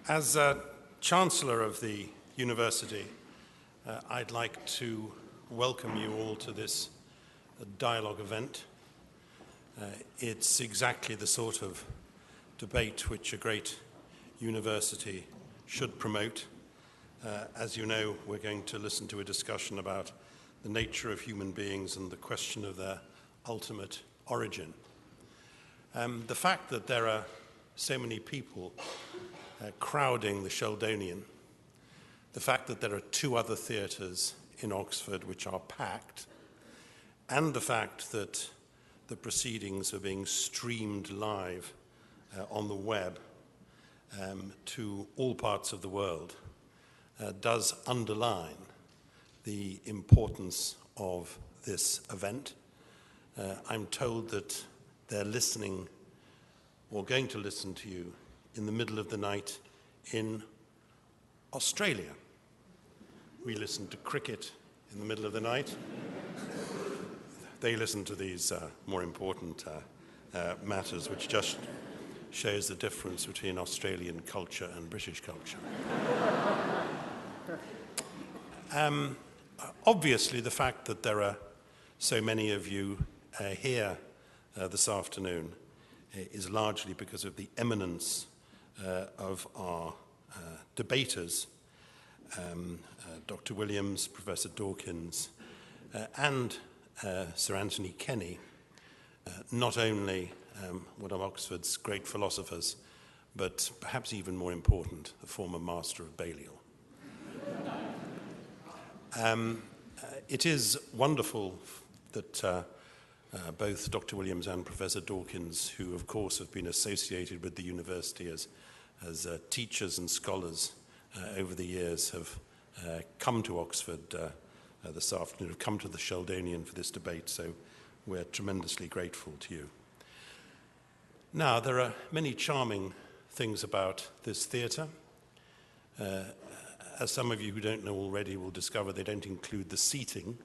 As Chancellor of the University, I'd like to welcome you all to this dialogue event. It's exactly the sort of debate which a great university should promote. As you know, we're going to listen to a discussion about the nature of human beings and the question of their ultimate origin. The fact that there are so many people crowding the Sheldonian, the fact that there are two other theatres in Oxford which are packed, and the fact that the proceedings are being streamed live on the web to all parts of the world does underline the importance of this event. I'm told that they're listening or going to listen to you in the middle of the night in Australia. We listen to cricket in the middle of the night. They listen to these more important matters, which just shows the difference between Australian culture and British culture. Obviously, the fact that there are so many of you here this afternoon is largely because of the eminence of our debaters, Dr. Williams, Professor Dawkins, and Sir Anthony Kenney, not only one of Oxford's great philosophers, but perhaps even more important, the former Master of Balliol. It is wonderful that both Dr. Williams and Professor Dawkins, who of course have been associated with the university as teachers and scholars over the years, have come to Oxford this afternoon, have come to the Sheldonian for this debate, so we're tremendously grateful to you. Now, there are many charming things about this theatre. As some of you who don't know already will discover, they don't include the seating.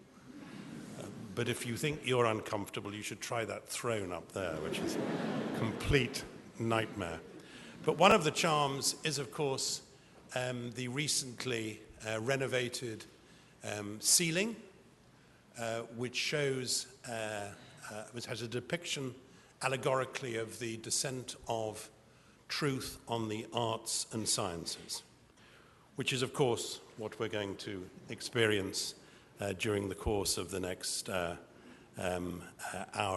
But if you think you're uncomfortable, you should try that throne up there, which is a complete nightmare. But one of the charms is, of course, the recently renovated ceiling, which shows, which has a depiction allegorically of the descent of truth on the arts and sciences, which is, of course, what we're going to experience during the course of the next hour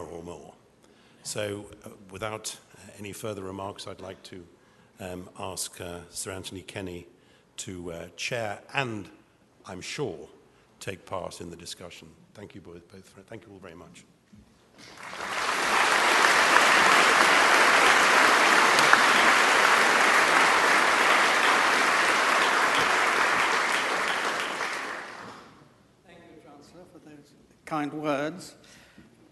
or more. So without any further remarks, I'd like to ask Sir Anthony Kenney to chair and, I'm sure, take part in the discussion. Thank you both. Thank you all very much. Kind words.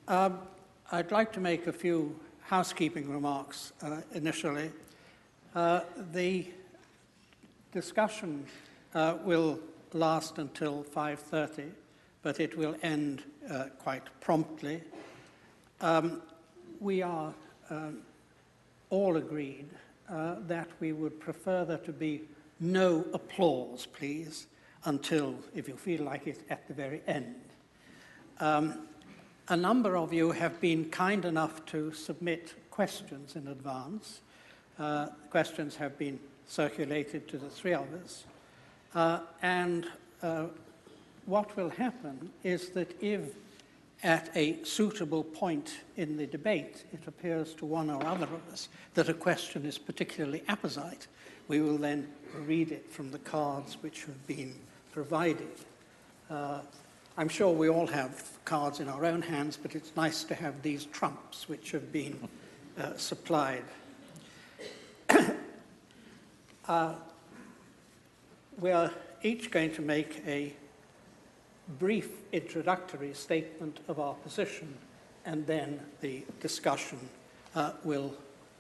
I'd like to make a few housekeeping remarks initially. The discussion will last until 5:30, but it will end quite promptly. We are all agreed that we would prefer there to be no applause, please, until, if you feel like it, at the very end. A number of you have been kind enough to submit questions in advance. Questions have been circulated to the three of us. And what will happen is that if at a suitable point in the debate it appears to one or other of us that a question is particularly apposite, we will then read it from the cards which have been provided. I'm sure we all have cards in our own hands, but it's nice to have these trumps which have been supplied. We are each going to make a brief introductory statement of our position, and then the discussion will,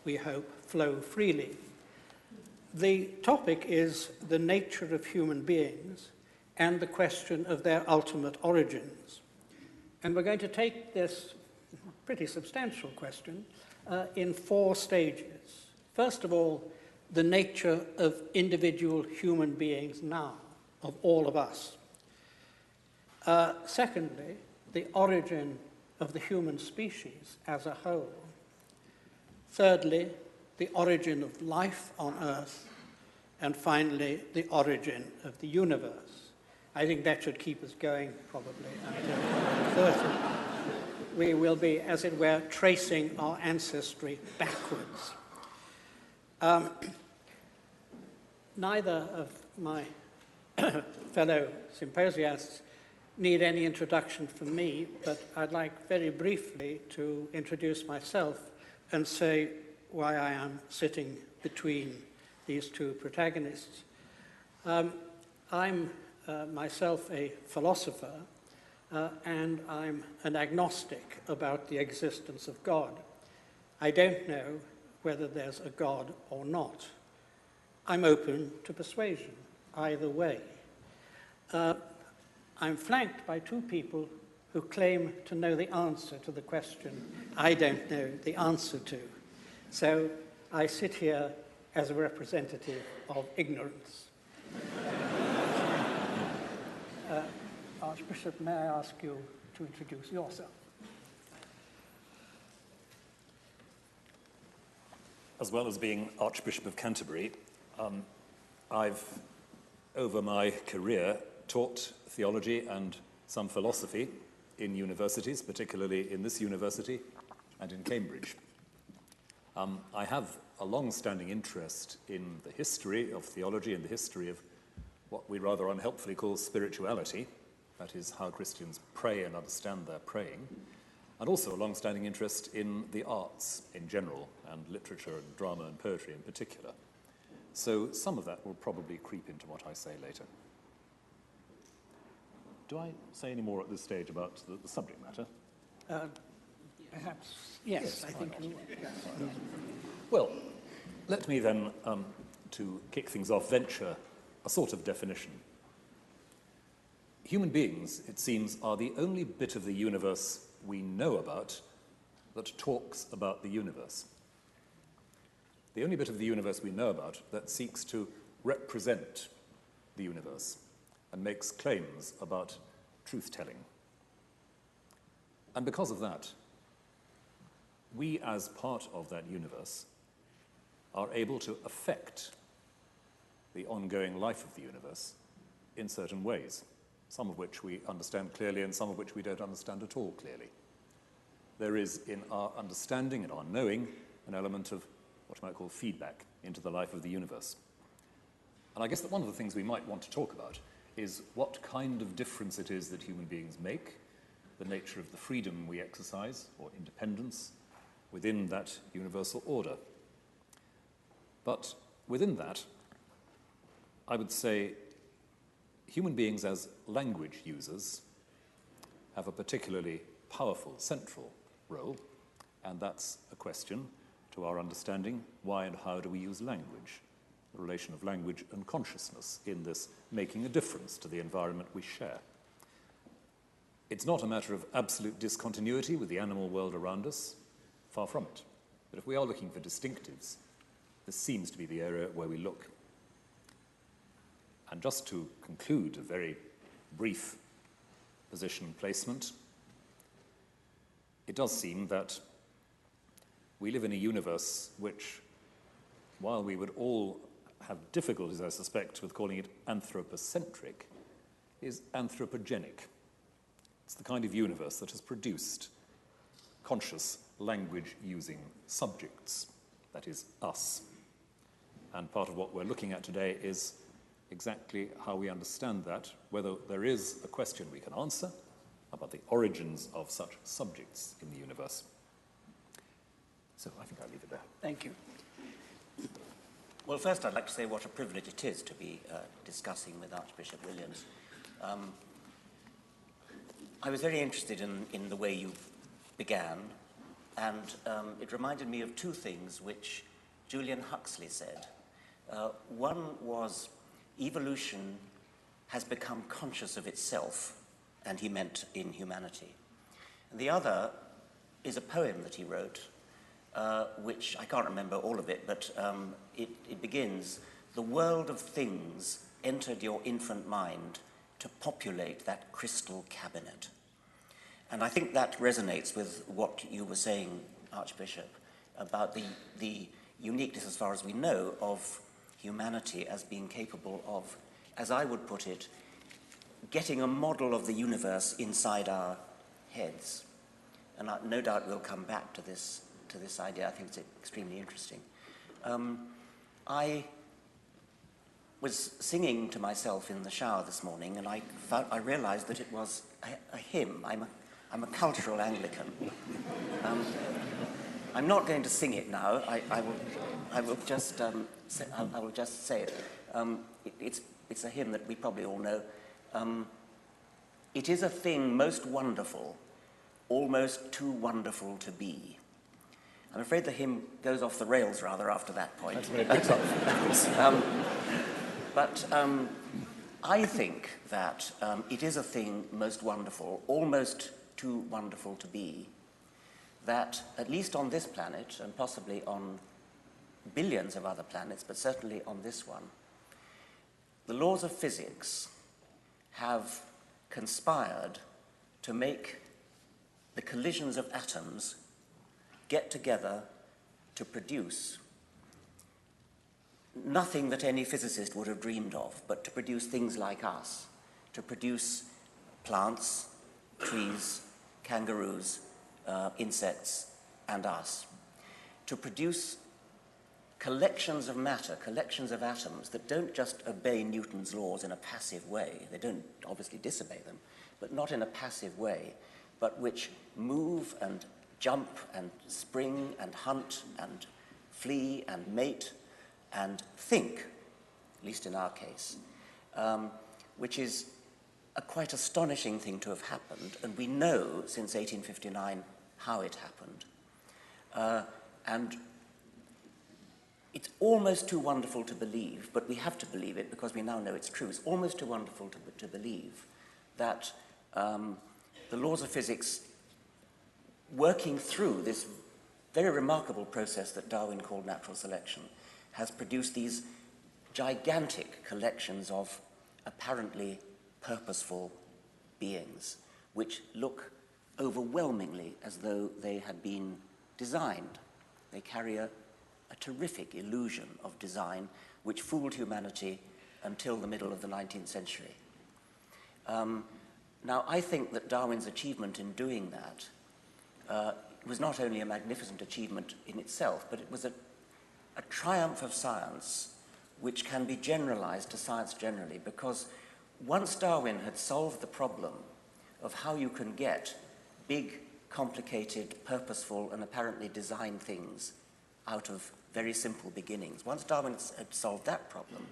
we hope, flow freely. The topic is the nature of human beings and the question of their ultimate origins. And we're going to take this pretty substantial question in four stages. First of all, the nature of individual human beings now, of all of us. Secondly, the origin of the human species as a whole. Thirdly, the origin of life on Earth. And finally, the origin of the universe. I think that should keep us going probably until 30. We will be, as it were, tracing our ancestry backwards. Neither of my fellow symposiasts need any introduction from me, but I'd like very briefly to introduce myself and say why I am sitting between these two protagonists. I'm myself a philosopher, and I'm an agnostic about the existence of God. I don't know whether there's a God or not. I'm open to persuasion, either way. I'm flanked by two people who claim to know the answer to the question I don't know the answer to. So I sit here as a representative of ignorance. Archbishop, may I ask you to introduce yourself? As well as being Archbishop of Canterbury, I've, over my career, taught theology and some philosophy in universities, particularly in this university and in Cambridge. I have a long-standing interest in the history of theology and the history of what we rather unhelpfully call spirituality, that is, how Christians pray and understand their praying, and also a long-standing interest in the arts in general, and literature and drama and poetry in particular. So some of that will probably creep into what I say later. Do I say any more at this stage about the subject matter? Perhaps, yes, I think you will. Yes. Well, let me then, to kick things off, venture a sort of definition. Human beings, it seems, are the only bit of the universe we know about that talks about the universe. The only bit of the universe we know about that seeks to represent the universe and makes claims about truth-telling. And because of that, we, as part of that universe, are able to affect the ongoing life of the universe in certain ways, some of which we understand clearly and some of which we don't understand at all clearly. There is, in our understanding and our knowing, an element of what you might call feedback into the life of the universe. And I guess that one of the things we might want to talk about is what kind of difference it is that human beings make, the nature of the freedom we exercise, or independence, within that universal order. But within that, I would say human beings as language users have a particularly powerful central role, and that's a question to our understanding: why and how do we use language? The relation of language and consciousness in this making a difference to the environment we share. It's not a matter of absolute discontinuity with the animal world around us, far from it. But if we are looking for distinctives, this seems to be the area where we look. And just to conclude a very brief position placement, it does seem that we live in a universe which, while we would all have difficulties, I suspect, with calling it anthropocentric, is anthropogenic. It's the kind of universe that has produced conscious language-using subjects, that is, us. And part of what we're looking at today is exactly how we understand that, whether there is a question we can answer about the origins of such subjects in the universe. So I think I'll leave it there. Thank you. Well, first I'd like to say what a privilege it is to be discussing with Archbishop Williams. I was very interested in the way you began, and it reminded me of two things which Julian Huxley said. One was evolution has become conscious of itself, and he meant in humanity. And the other is a poem that he wrote which I can't remember all of it, but it begins, "The world of things entered your infant mind to populate that crystal cabinet." And I think that resonates with what you were saying, Archbishop, about the uniqueness, as far as we know, of humanity as being capable of, as I would put it, getting a model of the universe inside our heads. And no doubt we'll come back to this idea. I think it's extremely interesting. I was singing to myself in the shower this morning, and I realized that it was a hymn. I'm a cultural Anglican. I'm not going to sing it now. I will just say it. It's a hymn that we probably all know. "It is a thing most wonderful, almost too wonderful to be." I'm afraid the hymn goes off the rails rather after that point. That's very good. But I think that it is a thing most wonderful, almost too wonderful to be, that at least on this planet, and possibly on billions of other planets, but certainly on this one, the laws of physics have conspired to make the collisions of atoms get together to produce nothing that any physicist would have dreamed of, but to produce things like us, to produce plants, trees, kangaroos, insects, and us, to produce collections of matter, collections of atoms that don't just obey Newton's laws in a passive way. They don't obviously disobey them, but not in a passive way, but which move and jump and spring and hunt and flee and mate and think, at least in our case, which is a quite astonishing thing to have happened, and we know since 1859 how it happened. And it's almost too wonderful to believe, but we have to believe it because we now know it's true. It's almost too wonderful to believe that the laws of physics, working through this very remarkable process that Darwin called natural selection, has produced these gigantic collections of apparently purposeful beings, which look overwhelmingly as though they had been designed. They carry a terrific illusion of design which fooled humanity until the middle of the 19th century. Now, I think that Darwin's achievement in doing that was not only a magnificent achievement in itself, but it was a triumph of science which can be generalized to science generally, because once Darwin had solved the problem of how you can get big, complicated, purposeful, and apparently designed things out of very simple beginnings, once Darwin had solved that problem,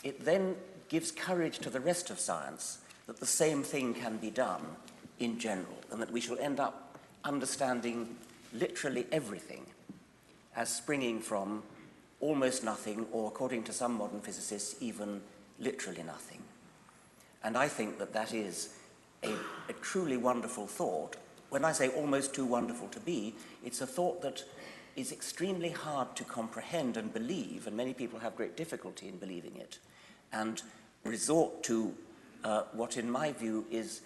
it then gives courage to the rest of science that the same thing can be done in general, and that we shall end up understanding literally everything as springing from almost nothing, or according to some modern physicists, even literally nothing. And I think that that is a truly wonderful thought. When I say almost too wonderful to be, it's a thought that is extremely hard to comprehend and believe, and many people have great difficulty in believing it, and resort to what, in my view, is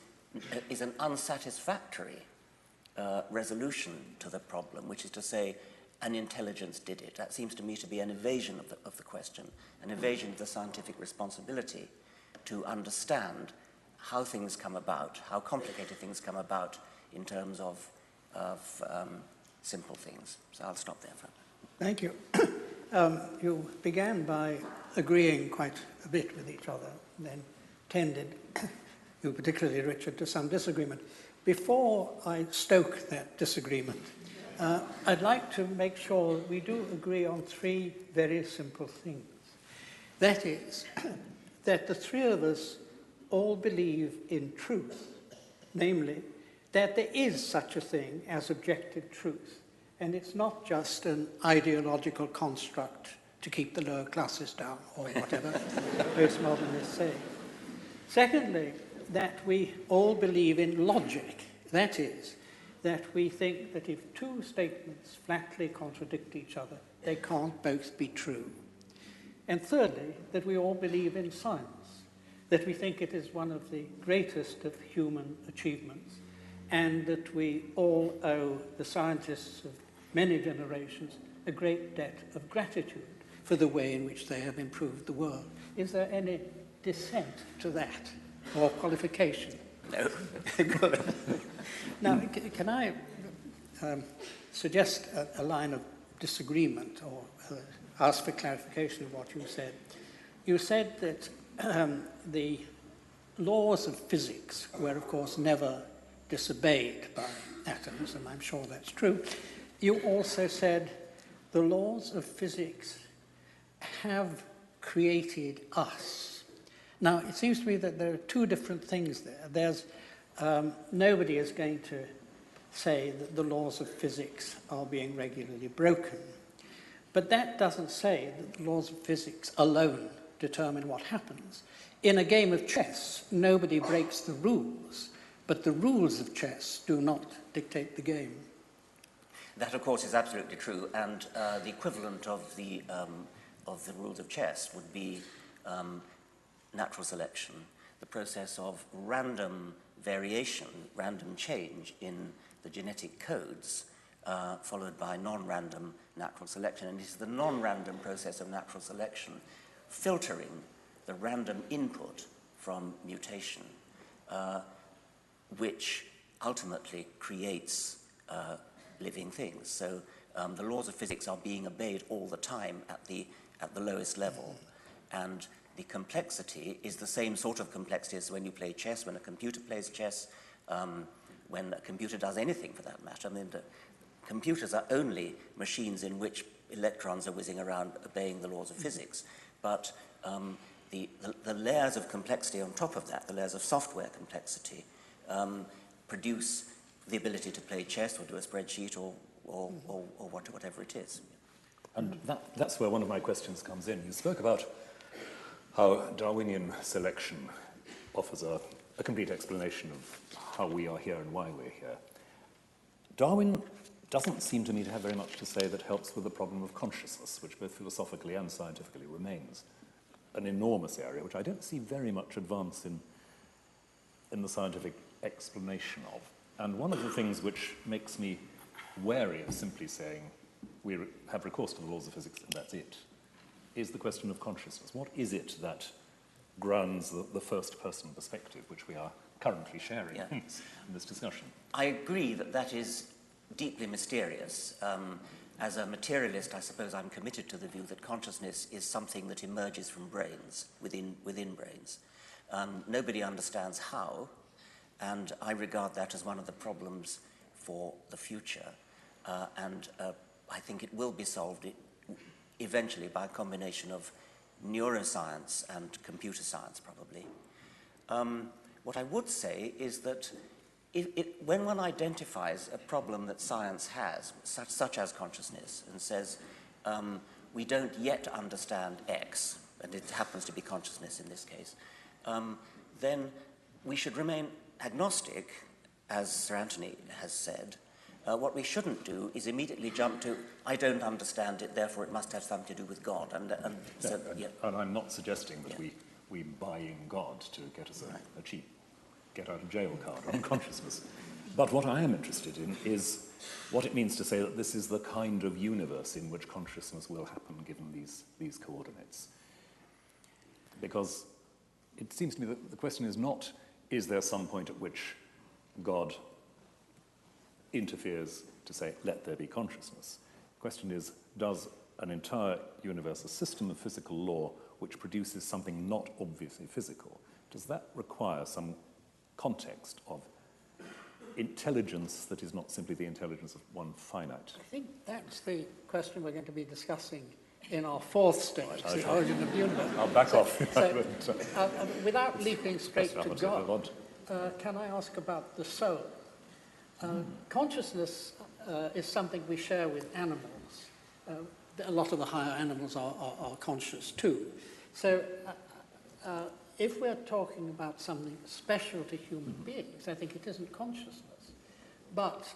an unsatisfactory resolution to the problem, which is to say, an intelligence did it. That seems to me to be an evasion of the question, an evasion of the scientific responsibility to understand how things come about, how complicated things come about in terms of simple things. So I'll stop there for a minute. Thank you. You began by agreeing quite a bit with each other, and then tended, you particularly, Richard, to some disagreement. Before I stoke that disagreement, I'd like to make sure we do agree on three very simple things. That is, that the three of us all believe in truth, namely, that there is such a thing as objective truth, and it's not just an ideological construct to keep the lower classes down, or whatever postmodernists say. Secondly, that we all believe in logic. That is, that we think that if two statements flatly contradict each other, they can't both be true. And thirdly, that we all believe in science, that we think it is one of the greatest of human achievements, and that we all owe the scientists of many generations a great debt of gratitude for the way in which they have improved the world. Is there any dissent to that, or qualification? No. Now, can I suggest a line of disagreement, or ask for clarification of what you said? You said that the laws of physics were, of course, never disobeyed by atoms, and I'm sure that's true. You also said the laws of physics have created us. Now, it seems to me that there are two different things there. There's nobody is going to say that the laws of physics are being regularly broken. But that doesn't say that the laws of physics alone determine what happens. In a game of chess, nobody breaks the rules, but the rules of chess do not dictate the game. That, of course, is absolutely true, and the equivalent of the rules of chess would be natural selection, the process of random variation, random change in the genetic codes, followed by non-random natural selection. And it is the non-random process of natural selection filtering the random input from mutation, which ultimately creates living things. So the laws of physics are being obeyed all the time at the lowest level. And the complexity is the same sort of complexity as when you play chess, when a computer plays chess, when a computer does anything for that matter. I mean, computers are only machines in which electrons are whizzing around obeying the laws of physics. But the layers of complexity on top of that, the layers of software complexity, produce the ability to play chess or do a spreadsheet or whatever it is. And that's where one of my questions comes in. You spoke about how Darwinian selection offers a complete explanation of how we are here and why we're here. Darwin doesn't seem to me to have very much to say that helps with the problem of consciousness, which both philosophically and scientifically remains an enormous area, which I don't see very much advance in the scientific explanation of. And one of the things which makes me wary of simply saying we have recourse to the laws of physics and that's it, is the question of consciousness. What is it that grounds the first-person perspective, which we are currently sharing in this discussion? I agree that that is deeply mysterious. As a materialist, I suppose I'm committed to the view that consciousness is something that emerges from brains, within brains. Nobody understands how, and I regard that as one of the problems for the future. And I think it will be solved eventually by a combination of neuroscience and computer science, probably. What I would say is that when one identifies a problem that science has, such as consciousness, and says, we don't yet understand X, and it happens to be consciousness in this case, then we should remain agnostic, as Sir Anthony has said. What we shouldn't do is immediately jump to, I don't understand it, therefore it must have something to do with God. And I'm not suggesting that we buy in God to get us a cheap get-out-of-jail card on consciousness. But what I am interested in is what it means to say that this is the kind of universe in which consciousness will happen given these coordinates. Because it seems to me that the question is not, is there some point at which God interferes to say, let there be consciousness? The question is, does an entire universe, a system of physical law which produces something not obviously physical, does that require some context of intelligence that is not simply the intelligence of one finite? I think that's the question we're going to be discussing in our fourth stage, the origin of the universe. I'll back off. Without leaping straight to God, can I ask about the soul? Consciousness is something we share with animals. A lot of the higher animals are conscious too. So if we're talking about something special to human beings, I think it isn't consciousness. But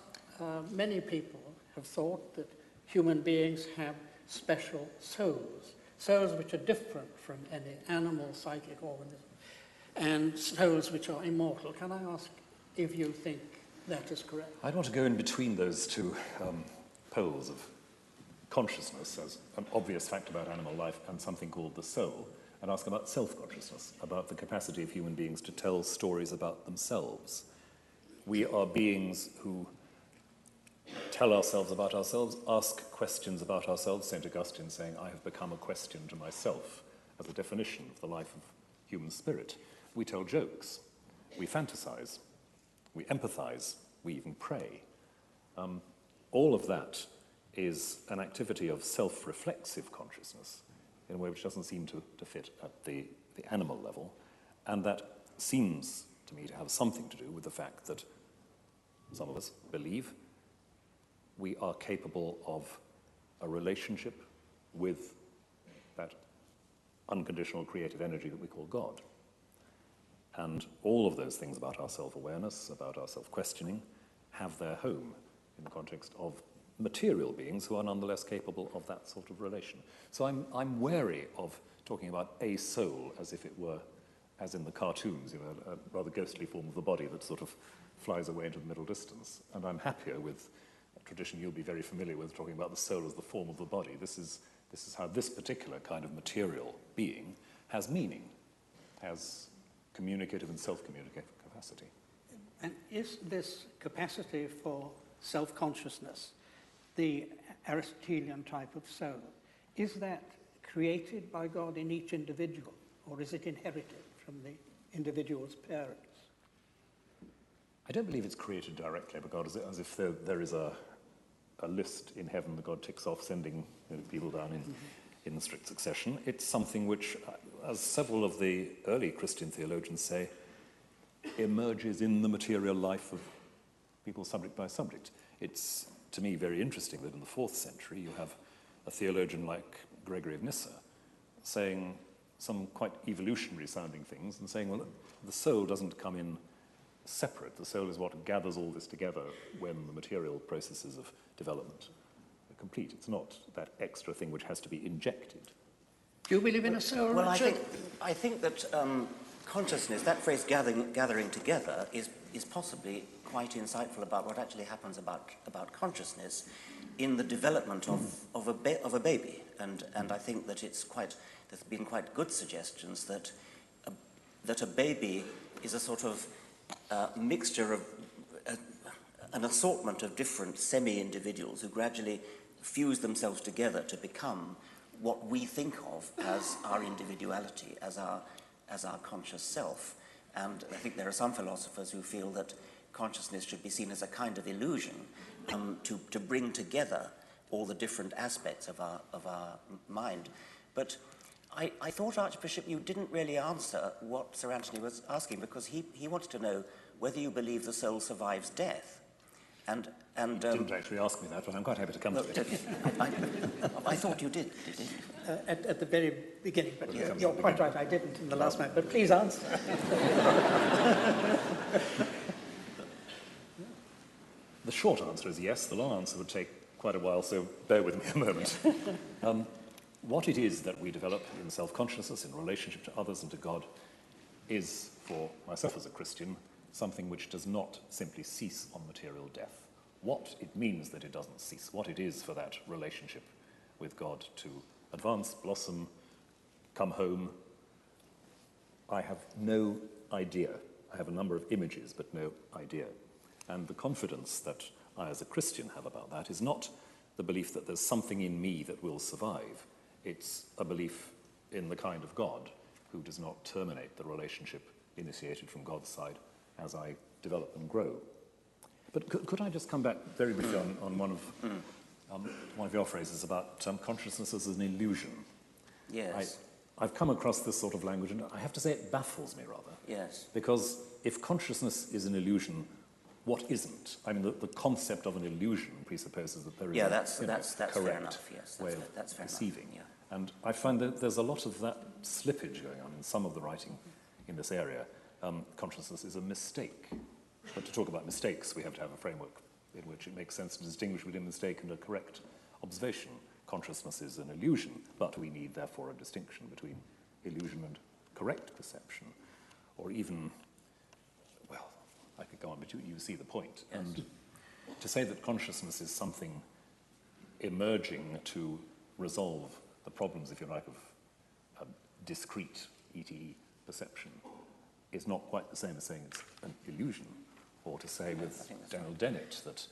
many people have thought that human beings have special souls, souls which are different from any animal psychic organism, and souls which are immortal. Can I ask if you think that is correct? I'd want to go in between those two poles of consciousness as an obvious fact about animal life and something called the soul, and ask about self-consciousness, about the capacity of human beings to tell stories about themselves. We are beings who tell ourselves about ourselves, ask questions about ourselves. St. Augustine saying, I have become a question to myself, as a definition of the life of human spirit. We tell jokes, we fantasize, we empathize, we even pray. All of that is an activity of self-reflexive consciousness in a way which doesn't seem to fit at the animal level, and that seems to me to have something to do with the fact that some of us believe we are capable of a relationship with that unconditional creative energy that we call God. And all of those things about our self-awareness, about our self-questioning, have their home in the context of material beings who are nonetheless capable of that sort of relation. So I'm wary of talking about a soul as if it were, as in the cartoons, you know, a rather ghostly form of the body that sort of flies away into the middle distance. And I'm happier with a tradition you'll be very familiar with, talking about the soul as the form of the body. This is how this particular kind of material being has meaning, has communicative and self-communicative capacity. And is this capacity for self-consciousness, the Aristotelian type of soul, is that created by God in each individual, or is it inherited from the individual's parents? I don't believe it's created directly by God, as if there is a list in heaven that God ticks off, sending people down in strict succession. It's something which, as several of the early Christian theologians say, emerges in the material life of people subject by subject. It's, to me, very interesting that in the 4th century you have a theologian like Gregory of Nyssa saying some quite evolutionary sounding things and saying, well, the soul doesn't come in separate. The soul is what gathers all this together when the material processes of development are complete. It's not that extra thing which has to be injected. Do you believe in a soul, Well, Richard? I think that consciousness, that phrase gathering together, is possibly quite insightful about what actually happens about consciousness in the development of a baby. And I think that there's been quite good suggestions that a baby is a sort of mixture of an assortment of different semi-individuals who gradually fuse themselves together to become what we think of as our individuality, as our conscious self. And I think there are some philosophers who feel that consciousness should be seen as a kind of illusion to bring together all the different aspects of our mind. But I thought, Archbishop, you didn't really answer what Sir Anthony was asking, because he wanted to know whether you believe the soul survives death. And You didn't actually ask me that, but I'm quite happy to come to it. I thought you did you? At the very beginning, but Yes. you're quite right, I didn't in the last moment, but please answer. The short answer is yes. The long answer would take quite a while, so bear with me a moment. What it is that we develop in self-consciousness, in relationship to others and to God, is, for myself as a Christian, something which does not simply cease on material death. What it means that it doesn't cease, what it is for that relationship with God to advance, blossom, come home, I have no idea. I have a number of images, but no idea. And the confidence that I as a Christian have about that is not the belief that there's something in me that will survive. It's a belief in the kind of God who does not terminate the relationship initiated from God's side as I develop and grow. But could I just come back very briefly on one of your phrases about consciousness as an illusion? Yes. I've come across this sort of language, and I have to say it baffles me rather. Yes. Because if consciousness is an illusion, what isn't? I mean, the concept of an illusion presupposes that there is that's correct fair enough. Yes, way that's of fair perceiving. enough. Yeah. And I find that there's a lot of that slippage going on in some of the writing in this area. Consciousness is a mistake. But to talk about mistakes, we have to have a framework in which it makes sense to distinguish between a mistake and a correct observation. Consciousness is an illusion, but we need, therefore, a distinction between illusion and correct perception. Or even, well, I could go on, but you see the point. Yes. And to say that consciousness is something emerging to resolve the problems, if you like, of a discrete ETE perception is not quite the same as saying it's an illusion, or to say with Daniel Dennett that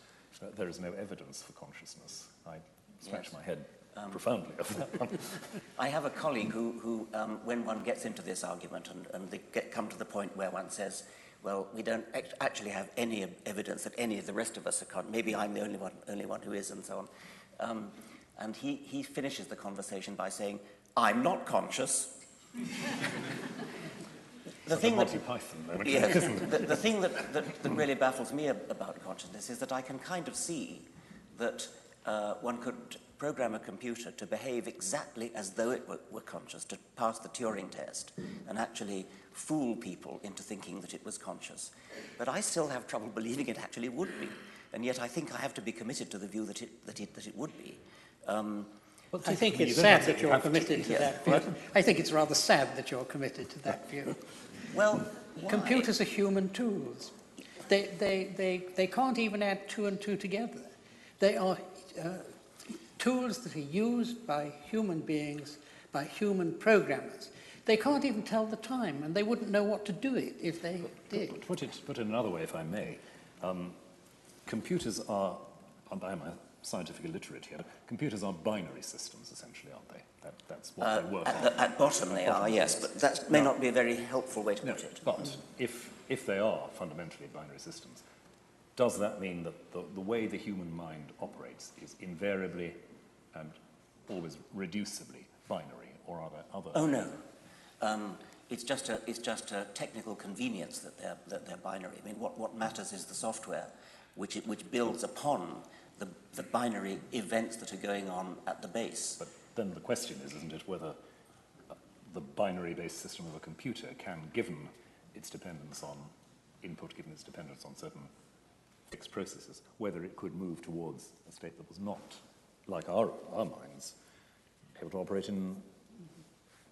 there is no evidence for consciousness. I scratch my head profoundly over that one. I have a colleague who when one gets into this argument and they come to the point where one says, well, we don't actually have any evidence that any of the rest of us are maybe I'm the only one who is, and so on. And he finishes the conversation by saying, I'm not conscious. The thing that really baffles me about consciousness is that I can kind of see that one could program a computer to behave exactly as though it were conscious, to pass the Turing test and actually fool people into thinking that it was conscious. But I still have trouble believing it actually would be, and yet I think I have to be committed to the view that it would be. I think it's sad that you're committed to that view. I think it's rather sad that you're committed to that view. Well, computers are human tools. They can't even add two and two together. They are tools that are used by human beings, by human programmers. They can't even tell the time, and they wouldn't know what to do it if they did. Put it in another way, if I may. Computers are, I'm scientific illiterate here, computers are binary systems, essentially, aren't they? That's what they work on. At bottom they are, yes, but that may not be a very helpful way to put it. But if they are fundamentally binary systems, does that mean that the way the human mind operates is invariably and always reducibly binary, or are there other? Oh no, it's just a technical convenience that they're binary. I mean, what matters is the software, which builds upon the binary events that are going on at the base. But then the question is, isn't it, whether the binary-based system of a computer can, given its dependence on input, given its dependence on certain fixed processes, whether it could move towards a state that was not, like our minds, able to operate in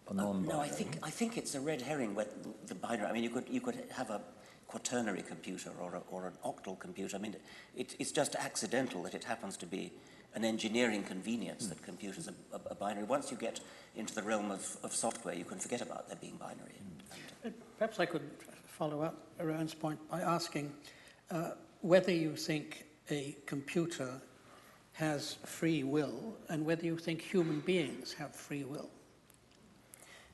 a non-binary. No, I think it's a red herring with the binary. I mean, you could have a quaternary computer or an octal computer. I mean, it's just accidental that it happens to be an engineering convenience that computers are binary. Once you get into the realm of software, you can forget about there being binary. Perhaps I could follow up Rowan's point by asking whether you think a computer has free will and whether you think human beings have free will.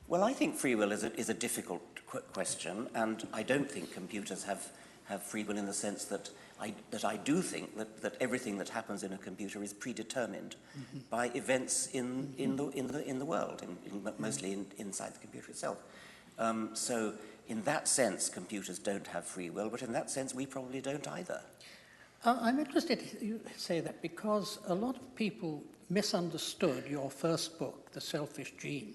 Well, I think free will is a difficult question, and I don't think computers have free will in the sense that I do think that everything that happens in a computer is predetermined by events in the world, mostly inside the computer itself. So in that sense, computers don't have free will, but in that sense, we probably don't either. I'm interested you say that because a lot of people misunderstood your first book, The Selfish Gene,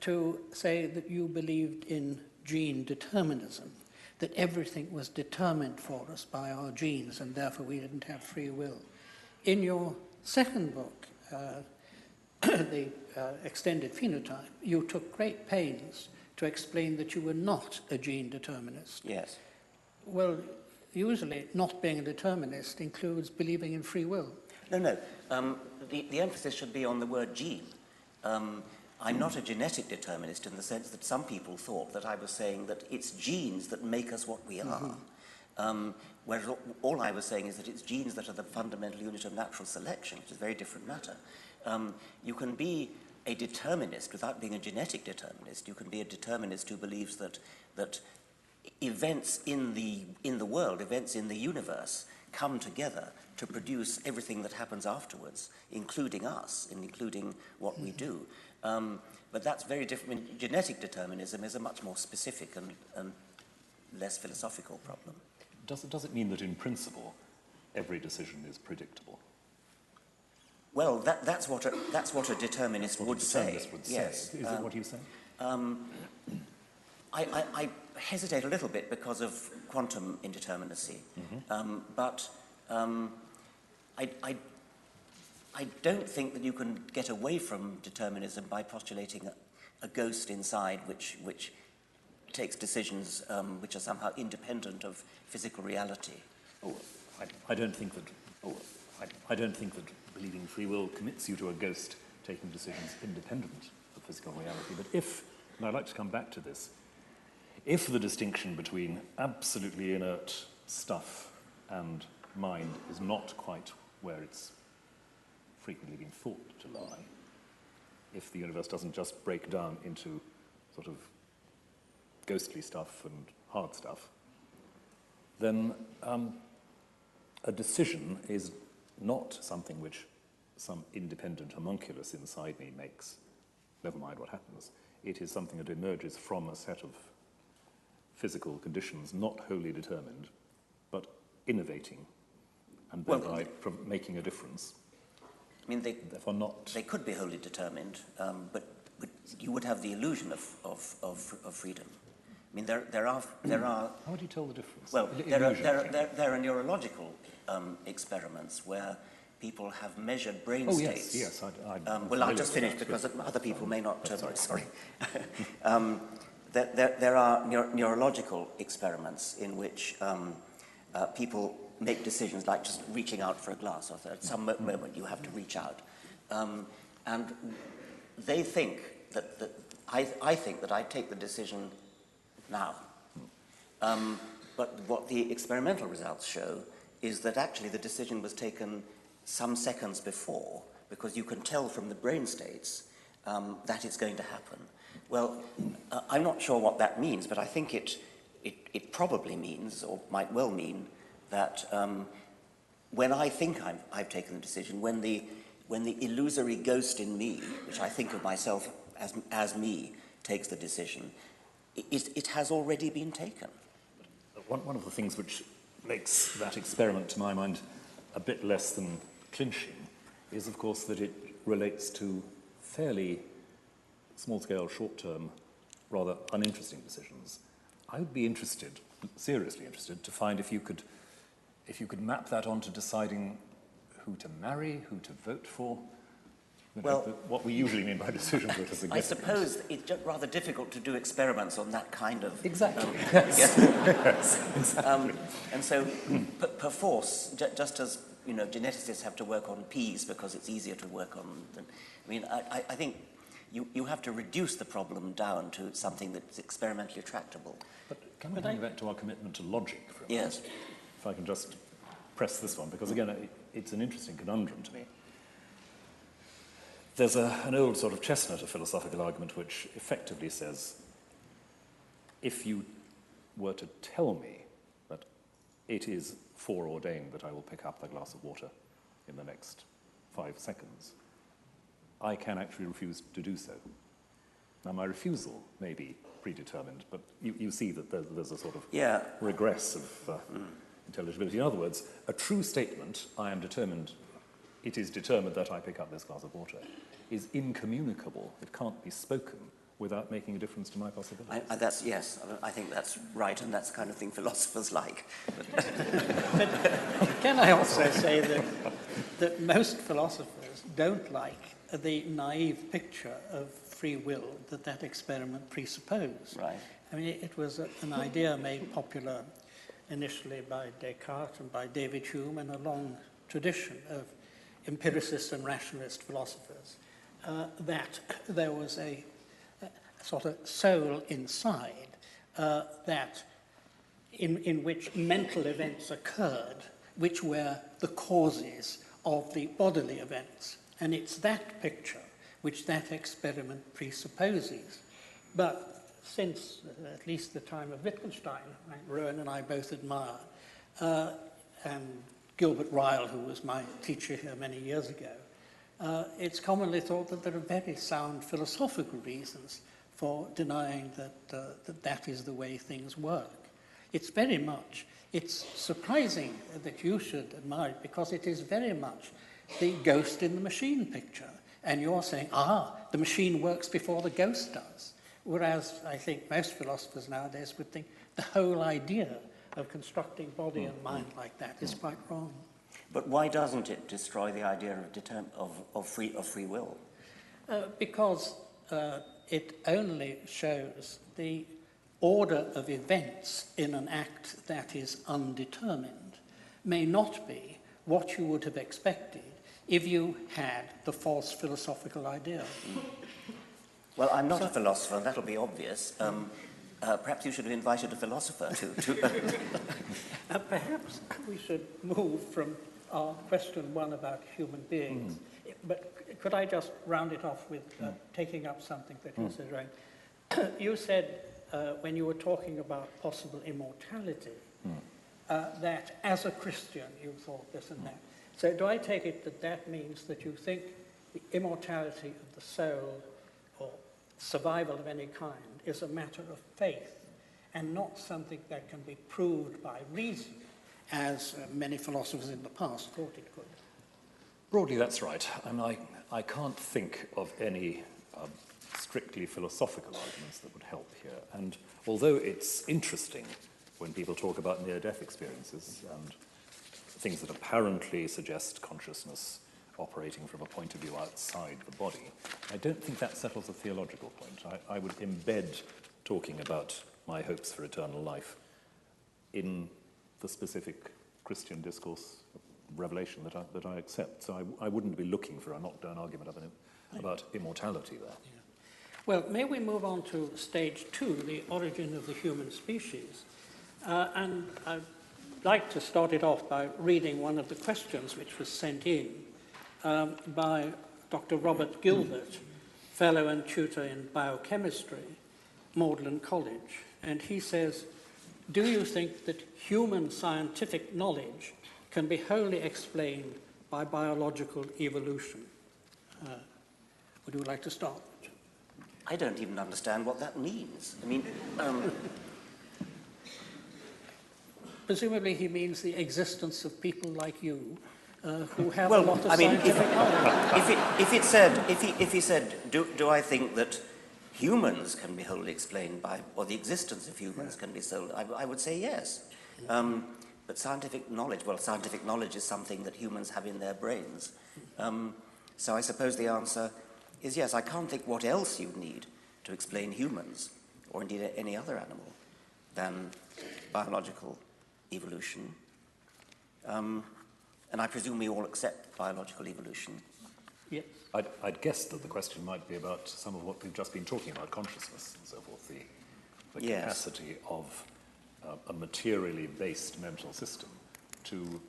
to say that you believed in gene determinism, that everything was determined for us by our genes and therefore we didn't have free will. In your second book, The Extended Phenotype, you took great pains to explain that you were not a gene determinist. Yes. Well, usually not being a determinist includes believing in free will. No. The emphasis should be on the word gene. I'm not a genetic determinist in the sense that some people thought that I was saying that it's genes that make us what we are. Whereas all I was saying is that it's genes that are the fundamental unit of natural selection, which is a very different matter. You can be a determinist without being a genetic determinist. You can be a determinist who believes that events in the world, events in the universe, come together to produce everything that happens afterwards, including us, and including what we do. But that's very different. I mean, genetic determinism is a much more specific and less philosophical problem. Does it mean that in principle every decision is predictable? Well, that's what a determinist would say. Yes. Is it what you say? I hesitate a little bit because of quantum indeterminacy, but I don't think that you can get away from determinism by postulating a ghost inside which takes decisions which are somehow independent of physical reality. I don't think that. I don't think that believing free will commits you to a ghost taking decisions independent of physical reality. But if, and I'd like to come back to this, if the distinction between absolutely inert stuff and mind is not quite where it's frequently been thought to lie, if the universe doesn't just break down into sort of ghostly stuff and hard stuff, then a decision is not something which some independent homunculus inside me makes, never mind what happens. It is something that emerges from a set of physical conditions not wholly determined, but innovating and thereby making a difference. I mean, therefore not. They could be wholly determined, but you would have the illusion of freedom. I mean, there are. How would you tell the difference? Well, there are neurological experiments where people have measured brain states. Yes. Well, I'll just finish because other people may not. Sorry. There are neurological experiments in which people make decisions like just reaching out for a glass, or at some moment you have to reach out, and they think that I think that I take the decision now. But what the experimental results show is that actually the decision was taken some seconds before, because you can tell from the brain states that it's going to happen. Well, I'm not sure what that means, but I think it probably means, or might well mean, that when I think I've taken the decision, when the illusory ghost in me, which I think of myself as me, takes the decision, it has already been taken. One of the things which makes that experiment, to my mind, a bit less than clinching is, of course, that it relates to fairly small-scale, short-term, rather uninteresting decisions. I would be interested, seriously interested, to find if you could map that onto deciding who to marry, who to vote for. Well, what we usually mean by decisions are significant. I suppose it's just rather difficult to do experiments on that kind of... Exactly. Yes, exactly. And so, perforce, just as geneticists have to work on peas because it's easier to work on them, I mean, I think you have to reduce the problem down to something that's experimentally tractable. But can we bring back to our commitment to logic for a moment? Yes. If I can just press this one, because again, it's an interesting conundrum to me. There's an old sort of chestnut of philosophical argument which effectively says, if you were to tell me that it is foreordained that I will pick up a glass of water in the next 5 seconds, I can actually refuse to do so. Now, my refusal may be predetermined, but you see that there's a sort of regress of intelligibility. In other words, a true statement, I am determined, it is determined that I pick up this glass of water, is incommunicable. It can't be spoken without making a difference to my possibilities. I think that's right, and that's the kind of thing philosophers like. But can I also say that most philosophers don't like the naive picture of free will that experiment presupposed. Right. I mean, it was an idea made popular initially by Descartes and by David Hume, and a long tradition of empiricist and rationalist philosophers, that there was a sort of soul inside that in which mental events occurred, which were the causes of the bodily events. And it's that picture which that experiment presupposes. But since at least the time of Wittgenstein, Rowan and I both admire, and Gilbert Ryle, who was my teacher here many years ago, it's commonly thought that there are very sound philosophical reasons for denying that is the way things work. It's surprising that you should admire it, because it is very much the ghost in the machine picture. And you're saying, the machine works before the ghost does. Whereas I think most philosophers nowadays would think the whole idea of constructing body and mind like that is quite wrong. But why doesn't it destroy the idea of free will? Because it only shows the order of events in an act that is undetermined may not be what you would have expected if you had the false philosophical idea. Well, I'm not a philosopher, and that'll be obvious. Perhaps you should have invited a philosopher to Perhaps we should move from our question one about human beings. But could I just round it off with taking up something that you said, right? You said, when you were talking about possible immortality, that as a Christian you thought this and that. So do I take it that that means that you think the immortality of the soul or survival of any kind is a matter of faith and not something that can be proved by reason, as many philosophers in the past thought it could? Broadly, that's right. And I can't think of any strictly philosophical arguments that would help here. And although it's interesting when people talk about near-death experiences and things that apparently suggest consciousness operating from a point of view outside the body, I don't think that settles a theological point. I would embed talking about my hopes for eternal life in the specific Christian discourse revelation that I accept. So I wouldn't be looking for a knockdown argument about immortality there. Yeah. Well, may we move on to stage 2, the origin of the human species? And I'd like to start it off by reading one of the questions which was sent in by Dr. Robert Gilbert, fellow and tutor in biochemistry, Magdalen College. And he says, do you think that human scientific knowledge can be wholly explained by biological evolution? Would you like to start? I don't even understand what that means. I mean, presumably he means the existence of people like you who have a lot of scientific knowledge. If he said, do I think that humans can be wholly explained by, or the existence of humans can be so, I would say yes. But scientific knowledge is something that humans have in their brains. So I suppose the answer is yes. I can't think what else you'd need to explain humans, or indeed any other animal, than biological evolution. And I presume we all accept biological evolution. Yes. I'd guess that the question might be about some of what we've just been talking about, consciousness and so forth, the Yes. capacity of a materially based mental system to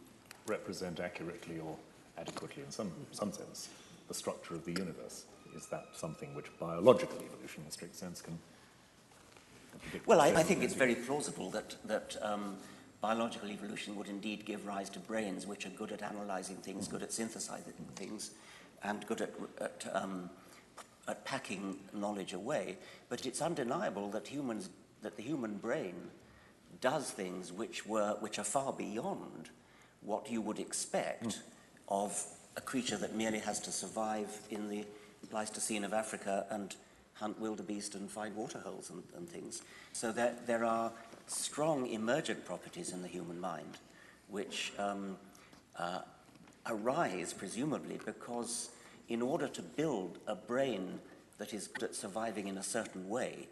represent accurately or adequately, in some sense, the structure of the universe. Is that something which biological evolution, in a strict sense, can predict? Well, I think it's very plausible that biological evolution would indeed give rise to brains which are good at analysing things, good at synthesizing things, and good at packing knowledge away. But it's undeniable that the human brain does things which are far beyond what you would expect of a creature that merely has to survive in the Pleistocene of Africa and hunt wildebeest and find waterholes and things. So there are strong emergent properties in the human mind which arise presumably because in order to build a brain that is good at surviving in a certain way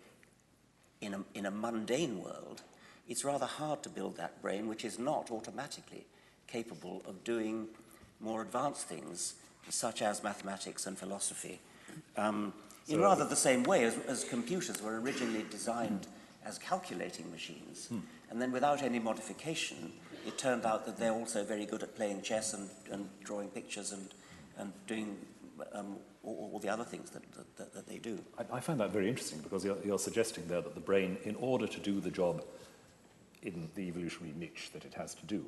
in a mundane world, it's rather hard to build that brain which is not automatically capable of doing more advanced things such as mathematics and philosophy. In rather the same way as computers were originally designed as calculating machines. And then without any modification, it turned out that they're also very good at playing chess and drawing pictures and doing all the other things that they do. I find that very interesting because you're suggesting there that the brain, in order to do the job in the evolutionary niche that it has to do,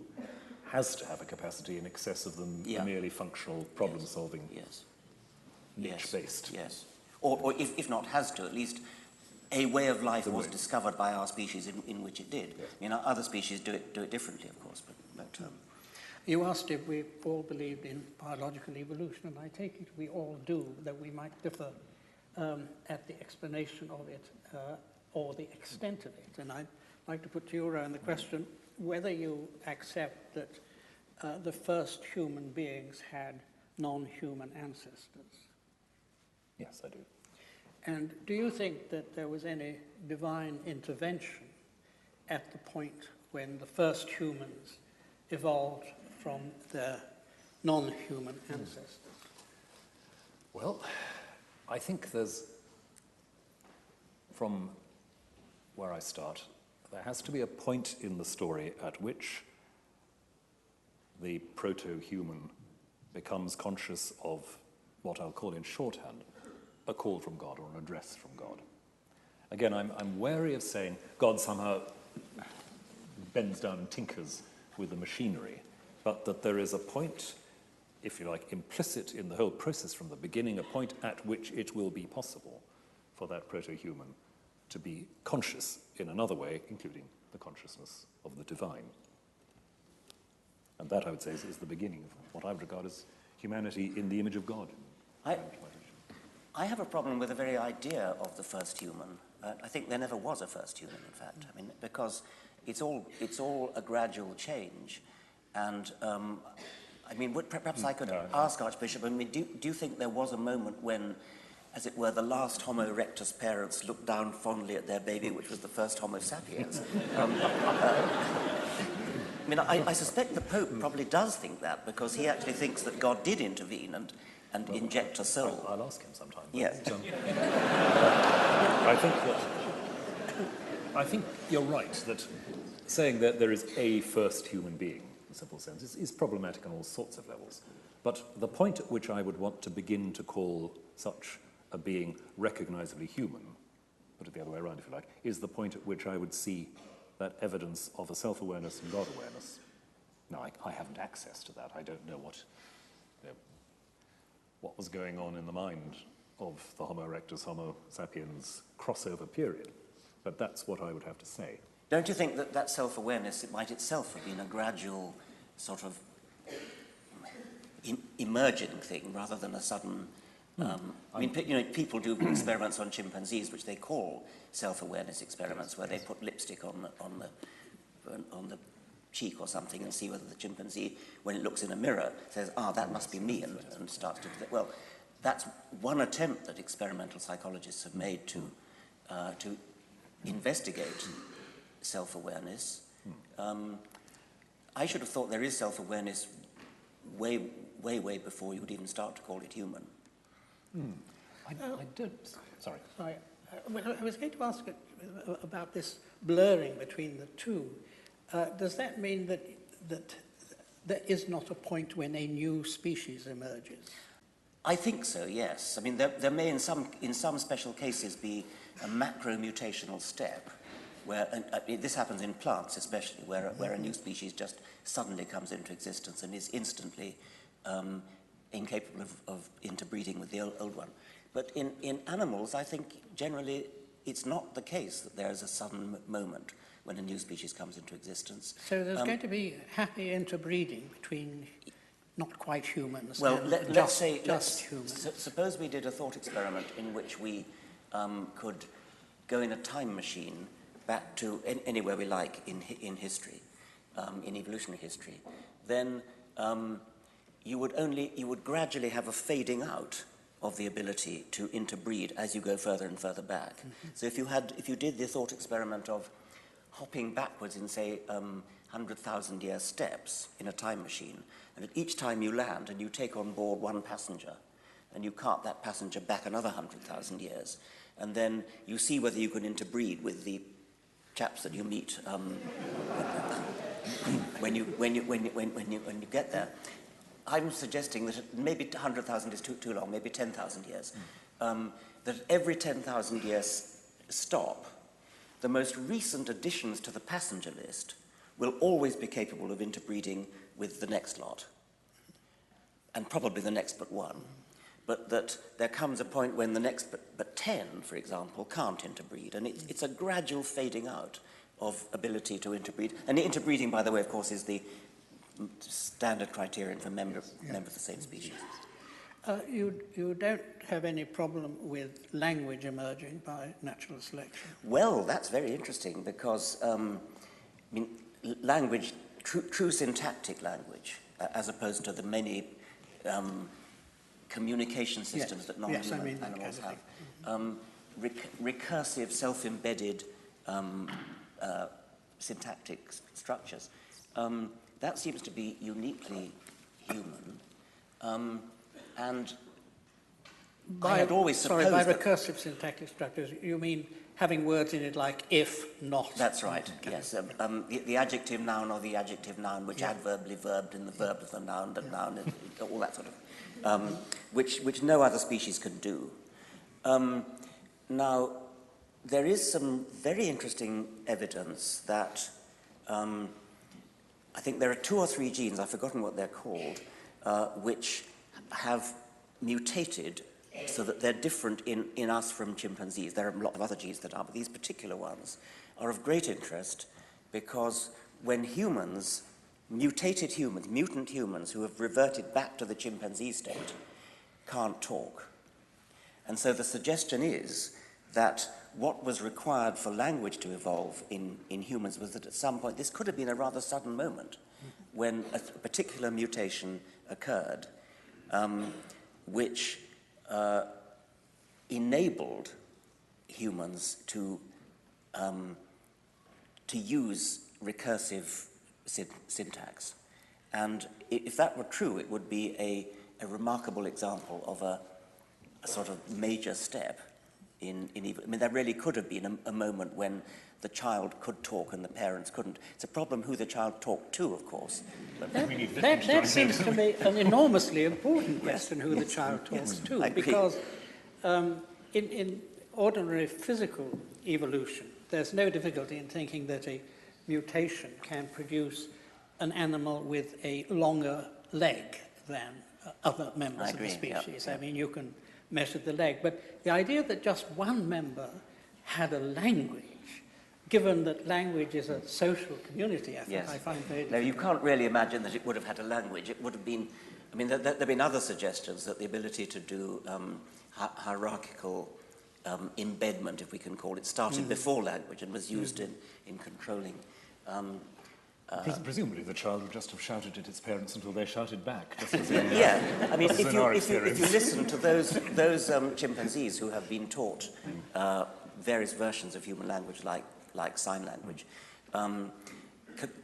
has to have a capacity in excess of the merely functional problem-solving niche-based. Yes. Or if not has to, at least a way of life was discovered by our species in which it did. Yeah. Other species do it differently, of course. But You asked if we all believed in biological evolution, and I take it we all do, that we might differ at the explanation of it or the extent of it. And I'd like to put to you, Rowan, the question whether you accept that the first human beings had non-human ancestors? Yes, I do. And do you think that there was any divine intervention at the point when the first humans evolved from their non-human ancestors? Well, I think there's, from where I start, there has to be a point in the story at which the proto-human becomes conscious of what I'll call in shorthand a call from God or an address from God. Again, I'm wary of saying God somehow bends down and tinkers with the machinery, but that there is a point, if you like, implicit in the whole process from the beginning, a point at which it will be possible for that proto-human to be conscious in another way, including the consciousness of the divine. And that, I would say, is the beginning of what I would regard as humanity in the image of God. I have a problem with the very idea of the first human. I think there never was a first human, in fact. I mean, because it's all a gradual change. And I mean, perhaps I could ask Archbishop, I mean, do you think there was a moment when, as it were, the last Homo erectus parents looked down fondly at their baby, which was the first Homo sapiens? I mean, I suspect the Pope probably does think that, because he actually thinks that God did intervene and inject a soul. I'll ask him sometime. Yes. I think you're right that saying that there is a first human being, in a simple sense, is problematic on all sorts of levels. But the point at which I would want to begin to call such a being recognizably human, put it the other way around if you like, is the point at which I would see that evidence of a self-awareness and God-awareness. Now, I haven't access to that. I don't know what was going on in the mind of the Homo erectus, Homo sapiens crossover period. But that's what I would have to say. Don't you think that self-awareness, it might itself have been a gradual sort of emerging thing rather than a sudden... I mean, people do experiments on chimpanzees, which they call self-awareness experiments, where they put lipstick on the cheek or something and see whether the chimpanzee, when it looks in a mirror, says, that must be me, and starts to do that. Well, that's one attempt that experimental psychologists have made to investigate self-awareness. I should have thought there is self-awareness way before you would even start to call it human. I was going to ask about this blurring between the two. Does that mean that there is not a point when a new species emerges? I think so, yes. I mean, there may in some special cases be a macro-mutational step, where this happens in plants especially, where a new species just suddenly comes into existence and is instantly incapable of interbreeding with the old one. But in animals, I think generally it's not the case that there is a sudden moment when a new species comes into existence. So there's going to be happy interbreeding between not quite humans well, and let's just humans. Suppose we did a thought experiment in which we could go in a time machine back to anywhere we like in history, in evolutionary history. Then you would gradually have a fading out of the ability to interbreed as you go further and further back. Mm-hmm. So if you did the thought experiment of hopping backwards in, say, 100,000-year steps in a time machine, and at each time you land and you take on board one passenger, and you cart that passenger back another 100,000 years, and then you see whether you can interbreed with the chaps that you meet when you get there. I'm suggesting that maybe 100,000 is too long, maybe 10,000 years. That every 10,000 years stop, the most recent additions to the passenger list will always be capable of interbreeding with the next lot, and probably the next but one. But that there comes a point when the next but 10, for example, can't interbreed, and it's a gradual fading out of ability to interbreed. And interbreeding, by the way, of course, is the standard criterion for members of the same species. You don't have any problem with language emerging by natural selection? Well, that's very interesting because, language, true syntactic language, as opposed to the many communication systems that non-human animals have. Recursive, self-embedded syntactic structures. That seems to be uniquely human. And I had always supposed by recursive syntactic structures, you mean having words in it like if, not? That's right, yes. The adjective noun or the adjective noun, which adverbly verbed in the verb of the noun, all that sort of, which no other species can do. Now, there is some very interesting evidence that I think there are 2 or 3 genes, I've forgotten what they're called, which have mutated so that they're different in us from chimpanzees. There are a lot of other genes that are, but these particular ones are of great interest because when humans, mutant humans who have reverted back to the chimpanzee state, can't talk. And so the suggestion is that what was required for language to evolve in humans was that at some point, this could have been a rather sudden moment when a particular mutation occurred, which enabled humans to use recursive syntax. And if that were true, it would be a remarkable example of a sort of major step in evil. I mean, there really could have been a moment when the child could talk and the parents couldn't. It's a problem who the child talked to, of course. But that seems to me an enormously important question, who the child talks to, because in ordinary physical evolution, there's no difficulty in thinking that a mutation can produce an animal with a longer leg than other members of the species. I mean, you can measure the leg, but the idea that just one member had a language, given that language is a social community, I find very difficult. No, you can't really imagine that it would have had a language. It would have been, I mean, there have been other suggestions that the ability to do hierarchical embedment, if we can call it, started before language and was used in controlling. Presumably the child would just have shouted at its parents until they shouted back. Just as I mean, if you listen to those chimpanzees who have been taught various versions of human language, like sign language,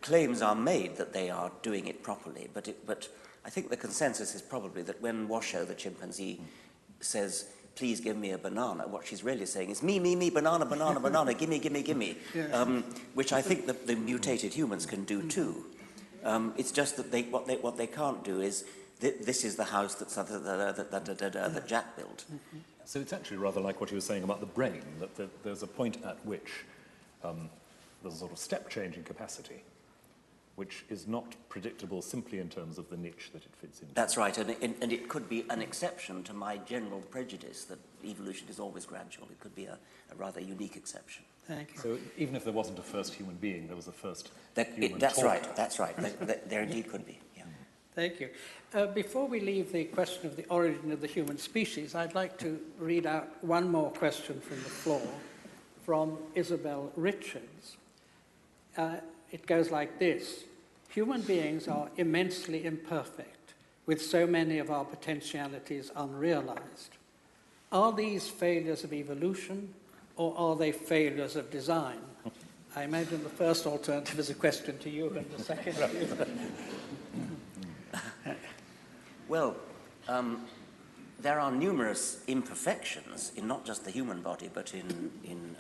claims are made that they are doing it properly. But I think the consensus is probably that when Washoe, the chimpanzee, says, "Please give me a banana," what she's really saying is, me, banana, banana, banana, gimme, gimme, gimme, which I think the mutated humans can do too. It's just that what they can't do is, this is the house that Jack built. So it's actually rather like what you were saying about the brain, that there's a point at which there's a sort of step change in capacity, which is not predictable simply in terms of the niche that it fits into. That's right, and it could be an exception to my general prejudice that evolution is always gradual. It could be a rather unique exception. Thank you. So even if there wasn't a first human being, there was a first human That's talker. right, that's right. There indeed could be, yeah. Thank you. Before we leave the question of the origin of the human species, I'd like to read out one more question from the floor from Isabel Richards. It goes like this: human beings are immensely imperfect, with so many of our potentialities unrealized. Are these failures of evolution, or are they failures of design? I imagine the first alternative is a question to you, and the second to you. Well, there are numerous imperfections in not just the human body, but in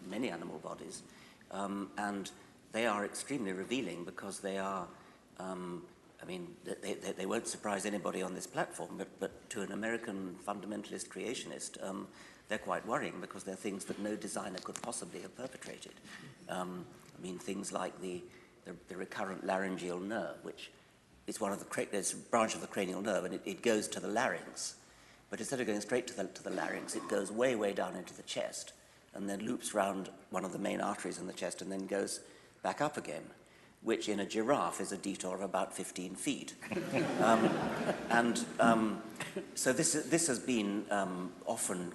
many animal bodies, and they are extremely revealing because they are, I mean, they won't surprise anybody on this platform, but to an American fundamentalist creationist, they're quite worrying because they're things that no designer could possibly have perpetrated. I mean, things like the recurrent laryngeal nerve, which is one of there's a branch of the cranial nerve, and it goes to the larynx. But instead of going straight to the larynx, it goes way, way down into the chest, and then loops round one of the main arteries in the chest, and then goes back up again, which in a giraffe is a detour of about 15 feet. So this has been often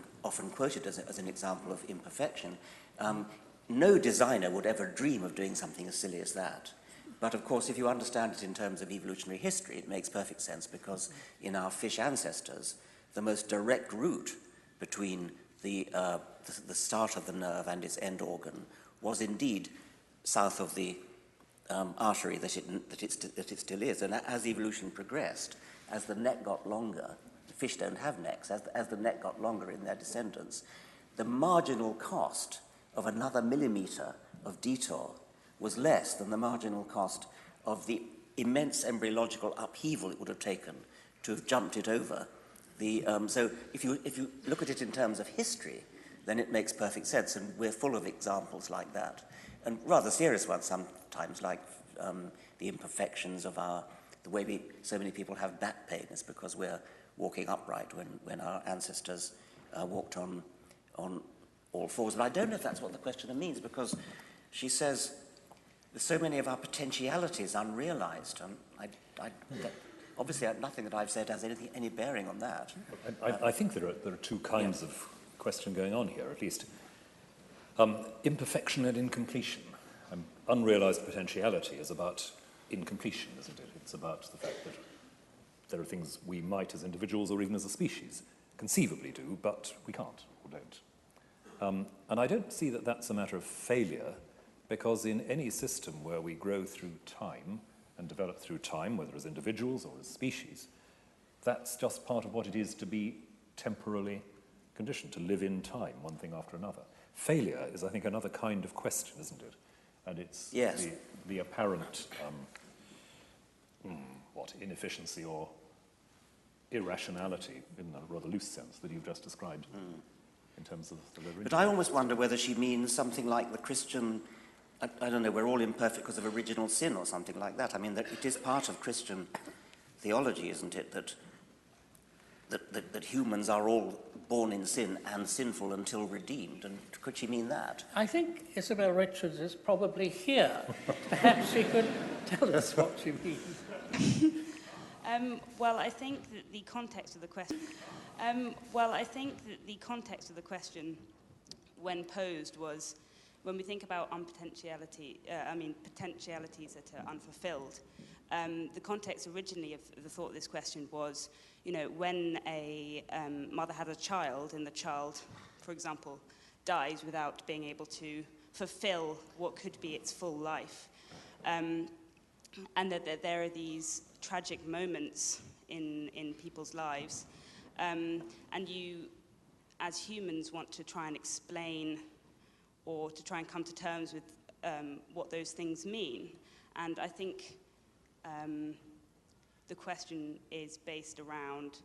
quoted as an example of imperfection. No designer would ever dream of doing something as silly as that. But of course, if you understand it in terms of evolutionary history, it makes perfect sense, because in our fish ancestors, the most direct route between the start of the nerve and its end organ was indeed south of the artery that it still is. And as evolution progressed, as the neck got longer, fish don't have necks, as the neck got longer in their descendants, the marginal cost of another millimetre of detour was less than the marginal cost of the immense embryological upheaval it would have taken to have jumped it over. So if you look at it in terms of history, then it makes perfect sense, and we're full of examples like that. And rather serious ones sometimes, like the imperfections of the way so many people have back pain is because we're walking upright when our ancestors walked on all fours. But I don't know if that's what the questioner means, because she says there's so many of our potentialities unrealized, and obviously nothing that I've said has any bearing on that. I think there are two kinds of question going on here, at least. Imperfection and incompletion. Unrealized potentiality is about incompletion, isn't it? It's about the fact that there are things we might, as individuals or even as a species, conceivably do, but we can't or don't. And I don't see that that's a matter of failure, because in any system where we grow through time and develop through time, whether as individuals or as species, that's just part of what it is to be temporally conditioned, to live in time, one thing after another. Failure is, I think, another kind of question, isn't it? And it's the apparent inefficiency or irrationality, in a rather loose sense, that you've just described in terms of the religion. But I almost wonder whether she means something like the Christian, I don't know, we're all imperfect because of original sin or something like that. I mean, that it is part of Christian theology, isn't it, that humans are all born in sin and sinful until redeemed. And could she mean that? I think Isabel Richards is probably here. Perhaps she could tell us what she means. Well, I think that the context of the question. When posed was, when we think about potentialities that are unfulfilled. The context originally of the thought of this question was, when a mother has a child and the child, for example, dies without being able to fulfill what could be its full life, and that there are these tragic moments in people's lives, and you, as humans, want to try and explain or to try and come to terms with what those things mean. And I think the question is based around,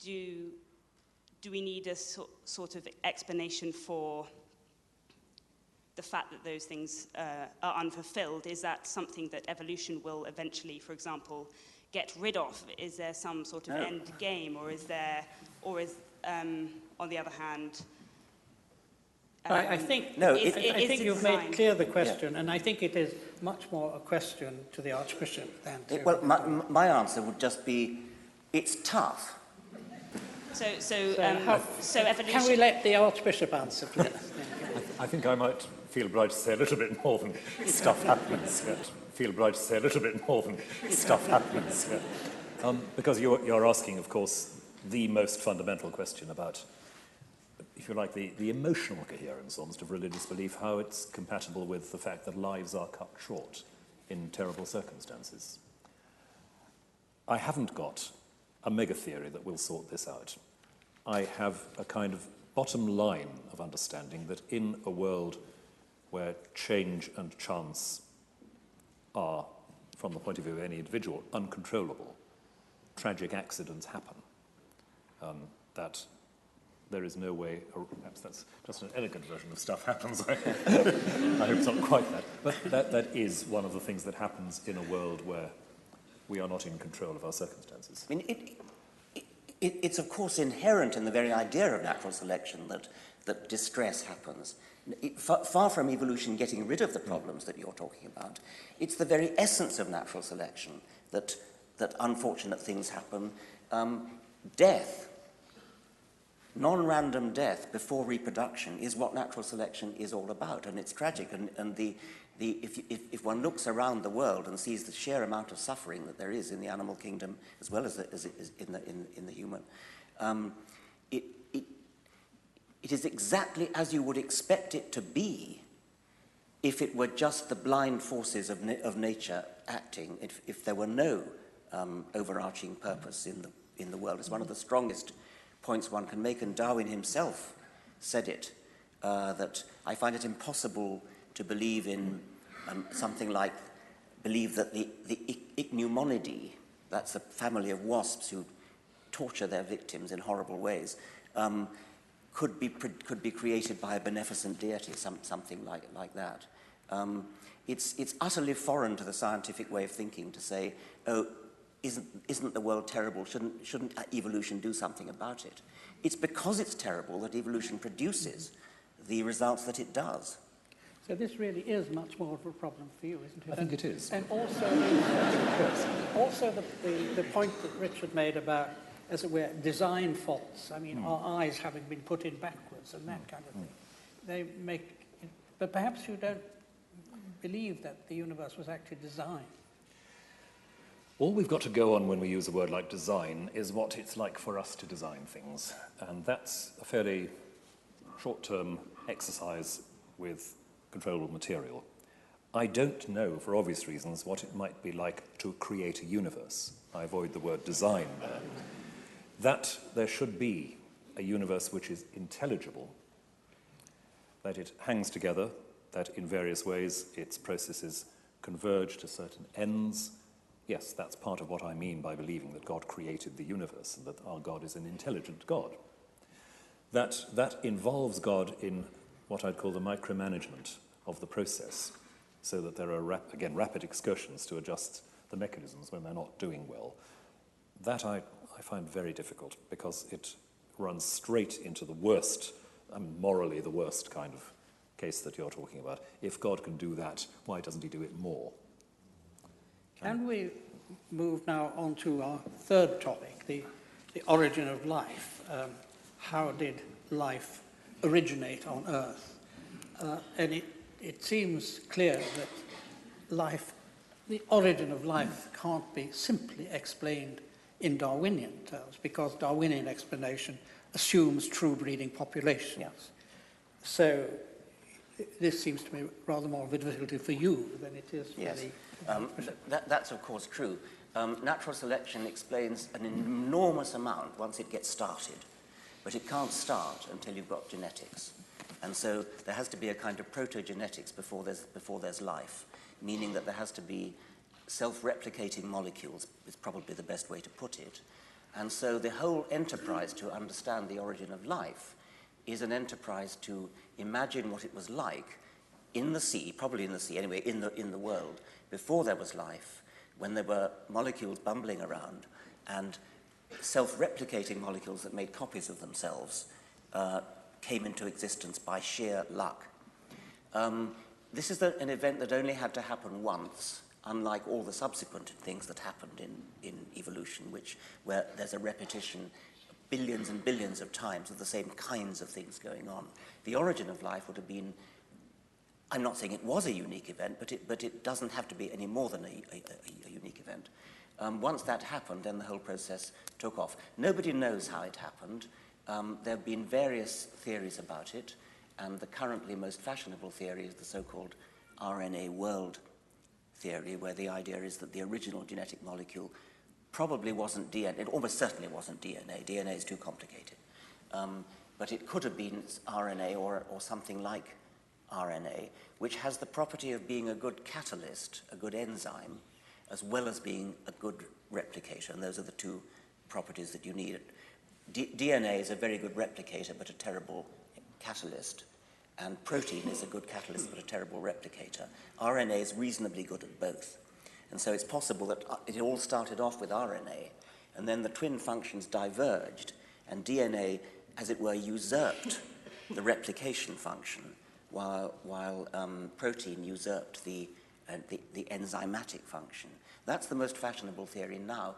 do we need a sort of explanation for the fact that those things are unfulfilled? Is that something that evolution will eventually, for example, get rid of? Is there some sort of end game, or is on the other hand, I think you've made clear the question, and I think it is much more a question to the Archbishop than to... Well, my answer would just be, it's tough. So evolution... Can we let the Archbishop answer, please? I think I might feel obliged to say a little bit more than stuff happens. Because you're asking, of course, the most fundamental question about, if you like, the emotional coherence almost of religious belief, how it's compatible with the fact that lives are cut short in terrible circumstances. I haven't got a mega theory that will sort this out. I have a kind of bottom line of understanding that in a world where change and chance are, from the point of view of any individual, uncontrollable, tragic accidents happen, that there is no way, or perhaps that's just an elegant version of stuff happens. I hope it's not quite that. But that is one of the things that happens in a world where we are not in control of our circumstances. I mean, it's of course inherent in the very idea of natural selection that distress happens. Far from evolution getting rid of the problems that you're talking about, it's the very essence of natural selection that unfortunate things happen. Death, non-random death before reproduction, is what natural selection is all about, and it's tragic. And if one looks around the world and sees the sheer amount of suffering that there is in the animal kingdom as well as in the human, it is exactly as you would expect it to be if it were just the blind forces of nature acting, if there were no overarching purpose in the world. It's one of the strongest points one can make, and Darwin himself said it, that I find it impossible to believe in believe that the Ichneumonidae, that's a family of wasps who torture their victims in horrible ways, could be created by a beneficent deity, something like that. It's utterly foreign to the scientific way of thinking to say, oh, isn't the world terrible? Shouldn't evolution do something about it? It's because it's terrible that evolution produces the results that it does. So this really is much more of a problem for you, isn't it? I think it is. And also, the point that Richard made about, as it were, design faults. I mean, our eyes having been put in backwards and that kind of thing. They make, but perhaps you don't believe that the universe was actually designed. All we've got to go on when we use a word like design is what it's like for us to design things. And that's a fairly short-term exercise with controllable material. I don't know, for obvious reasons, what it might be like to create a universe. I avoid the word design there. That there should be a universe which is intelligible, that it hangs together, that in various ways its processes converge to certain ends. Yes, that's part of what I mean by believing that God created the universe and that our God is an intelligent God. That involves God in what I'd call the micromanagement of the process, so that there are, rapid excursions to adjust the mechanisms when they're not doing well. That I find very difficult, because it runs straight into the worst, morally the worst kind of case that you're talking about. If God can do that, why doesn't he do it more? Can we move now on to our third topic, the origin of life? How did life originate on Earth? And it seems clear that the origin of life can't be simply explained in Darwinian terms, because Darwinian explanation assumes true breeding populations. Yes. So this seems to be rather more of a difficulty for you than it is for Yes. the... That's of course true. Natural selection explains an enormous amount once it gets started, but it can't start until you've got genetics. And so there has to be a kind of proto-genetics before there's life, meaning that there has to be self-replicating molecules, is probably the best way to put it. And so the whole enterprise to understand the origin of life is an enterprise to imagine what it was like in the sea, probably in the sea anyway, in the world, before there was life, when there were molecules bumbling around and self-replicating molecules that made copies of themselves came into existence by sheer luck. This is an event that only had to happen once, unlike all the subsequent things that happened in evolution, where there's a repetition billions and billions of times of the same kinds of things going on. The origin of life would have been, I'm not saying it was a unique event, but it doesn't have to be any more than a unique event. Once that happened, then the whole process took off. Nobody knows how it happened. There have been various theories about it, and the currently most fashionable theory is the so-called RNA world theory, where the idea is that the original genetic molecule probably wasn't DNA. It almost certainly wasn't DNA. DNA is too complicated. But it could have been RNA or something like RNA, which has the property of being a good catalyst, a good enzyme, as well as being a good replicator. And those are the two properties that you need. DNA is a very good replicator, but a terrible catalyst. And protein is a good catalyst, but a terrible replicator. RNA is reasonably good at both. And so it's possible that it all started off with RNA, and then the twin functions diverged, and DNA, as it were, usurped the replication function, while protein usurped the enzymatic function. That's the most fashionable theory now.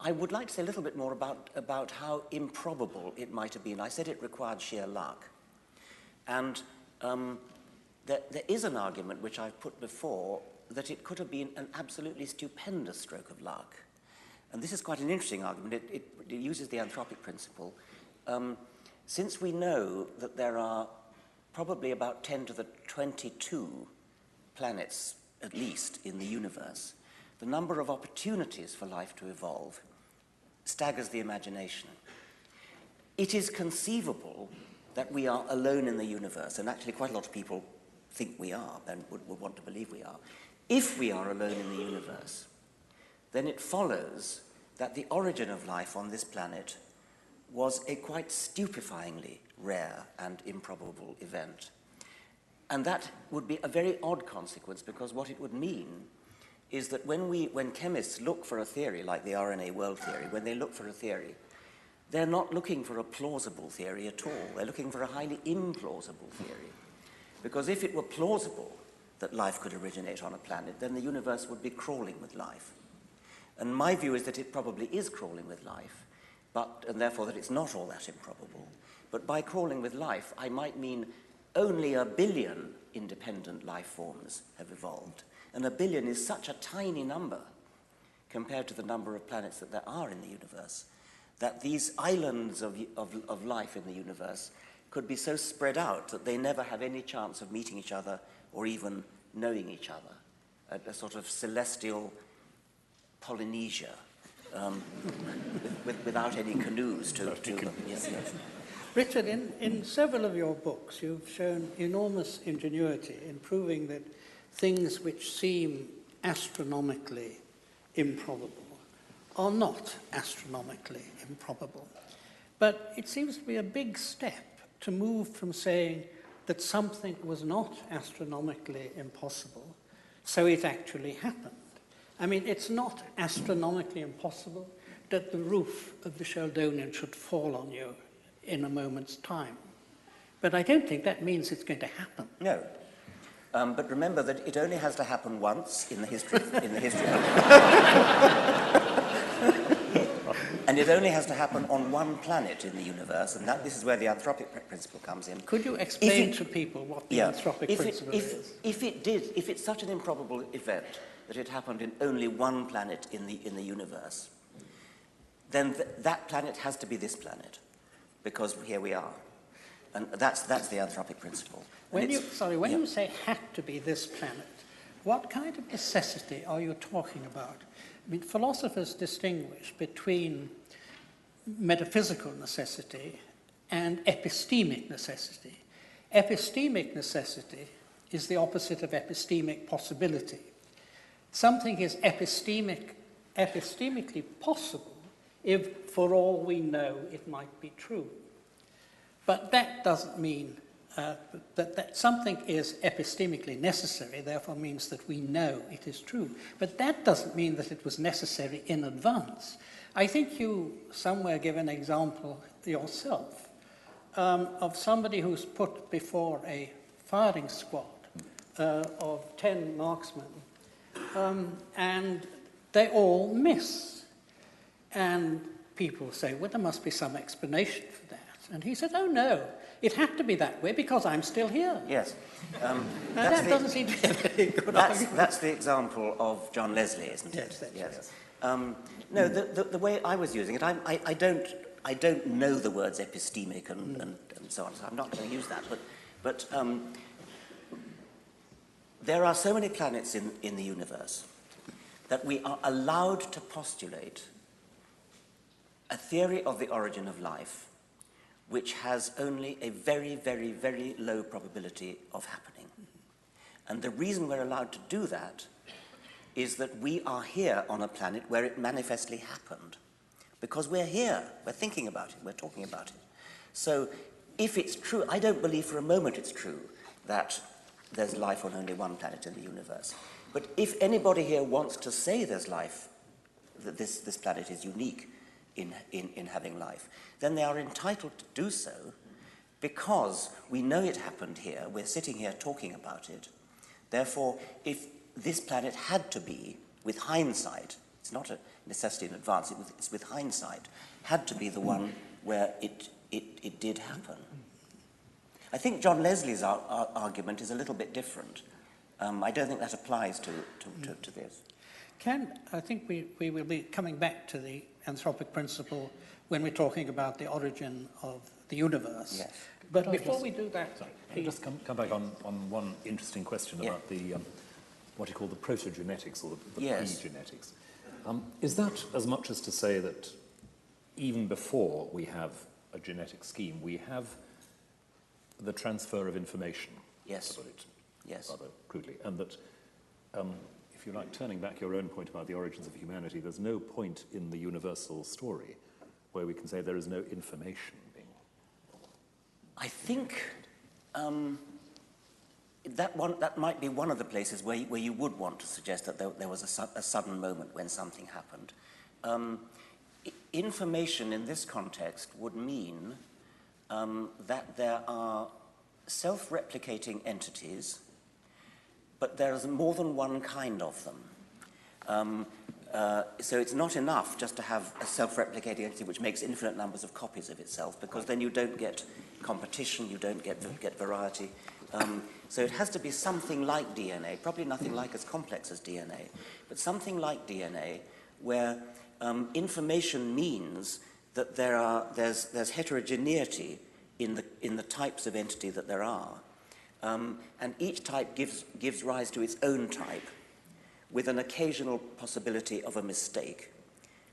I would like to say a little bit more about how improbable it might have been. I said it required sheer luck. And there is an argument which I've put before that it could have been an absolutely stupendous stroke of luck. And this is quite an interesting argument. It uses the anthropic principle. Since we know that there are probably about 10 to the 22 planets, at least, in the universe, the number of opportunities for life to evolve staggers the imagination. It is conceivable that we are alone in the universe, and actually quite a lot of people think we are and would want to believe we are. If we are alone in the universe, then it follows that the origin of life on this planet was a quite stupefyingly rare and improbable event. And that would be a very odd consequence, because what it would mean is that when chemists look for a theory like the RNA world theory, when they look for a theory, they're not looking for a plausible theory at all. They're looking for a highly implausible theory. Because if it were plausible that life could originate on a planet, then the universe would be crawling with life. And my view is that it probably is crawling with life, and therefore that it's not all that improbable. But by crawling with life, I might mean only 1 billion independent life forms have evolved. And 1 billion is such a tiny number compared to the number of planets that there are in the universe, that these islands of life in the universe could be so spread out that they never have any chance of meeting each other or even knowing each other. A sort of celestial Polynesia, without any canoes to them. Yes, yes. Richard, in several of your books, you've shown enormous ingenuity in proving that things which seem astronomically improbable are not astronomically improbable. But it seems to be a big step to move from saying that something was not astronomically impossible, so it actually happened. I mean, it's not astronomically impossible that the roof of the Sheldonian should fall on you in a moment's time. But I don't think that means it's going to happen. No. But remember that it only has to happen once in the history of and it only has to happen on one planet in the universe, and this is where the anthropic principle comes in. Could you explain to people what the anthropic principle is? If it's such an improbable event that it happened in only one planet in the universe, then that planet has to be this planet, because here we are. And that's the anthropic principle. When you say had to be this planet, what kind of necessity are you talking about? I mean, philosophers distinguish between metaphysical necessity and epistemic necessity. Epistemic necessity is the opposite of epistemic possibility. Something is epistemically possible if, for all we know, it might be true. But that doesn't mean that something is epistemically necessary, therefore means that we know it is true. But that doesn't mean that it was necessary in advance. I think you somewhere give an example yourself of somebody who's put before a firing squad of 10 marksmen, and they all miss. And people say, well, there must be some explanation for that. And he said, oh, no, it had to be that way because I'm still here. Yes. That doesn't seem to be a very good argument. That's the example of John Leslie, isn't it? Yes. No, the way I was using it, I don't know the words epistemic and so on, so I'm not going to use that. But there are so many planets in the universe that we are allowed to postulate a theory of the origin of life which has only a very, very, very low probability of happening. And the reason we're allowed to do that is that we are here on a planet where it manifestly happened. Because we're here, we're thinking about it, we're talking about it. So if it's true, I don't believe for a moment it's true that there's life on only one planet in the universe. But if anybody here wants to say there's life, that this planet is unique in having life, then they are entitled to do so because we know it happened here, we're sitting here talking about it. Therefore, if this planet had to be, with hindsight, it's not a necessity in advance, it's with hindsight, had to be the one where it did happen. I think John Leslie's argument is a little bit different. I don't think that applies to this. I think we will be coming back to the anthropic principle when we're talking about the origin of the universe. Yes. But before we do that... Sorry, can I just come back on one interesting question about the, what you call the protogenetics or the pre-genetics. Is that as much as to say that even before we have a genetic scheme, we have the transfer of information? Yes. To put it yes. rather crudely. And that, if you like, turning back your own point about the origins of humanity, there's no point in the universal story where we can say there is no information being... I think that might be one of the places where you would want to suggest that there was a sudden moment when something happened. Information in this context would mean that there are self-replicating entities, but there is more than one kind of them. So it's not enough just to have a self-replicating entity which makes infinite numbers of copies of itself, because then you don't get competition, you don't get variety. So it has to be something like DNA, probably nothing like as complex as DNA, but something like DNA where information means that there's heterogeneity in the types of entity that there are, and each type gives rise to its own type, with an occasional possibility of a mistake,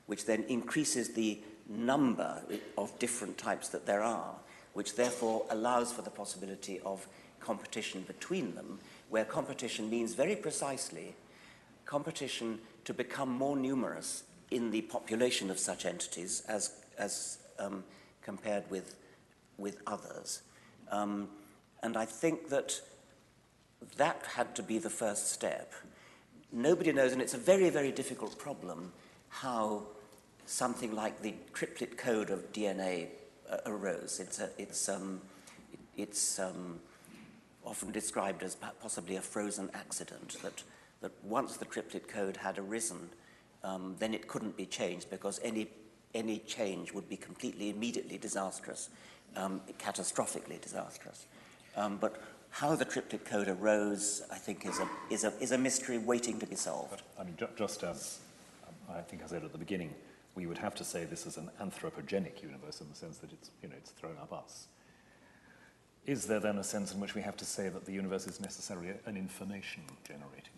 which then increases the number of different types that there are, which therefore allows for the possibility of competition between them, where competition means very precisely competition to become more numerous in the population of such entities as compared with others. And I think that had to be the first step. Nobody knows, and it's a very, very difficult problem, how something like the triplet code of DNA arose. It's often described as possibly a frozen accident, that once the triplet code had arisen, then it couldn't be changed, because any change would be completely, immediately disastrous, catastrophically disastrous. But how the triplet code arose, I think, is a mystery waiting to be solved. But, I mean, just as I think I said at the beginning, we would have to say this is an anthropogenic universe in the sense that it's thrown up us. Is there then a sense in which we have to say that the universe is necessarily an information-generating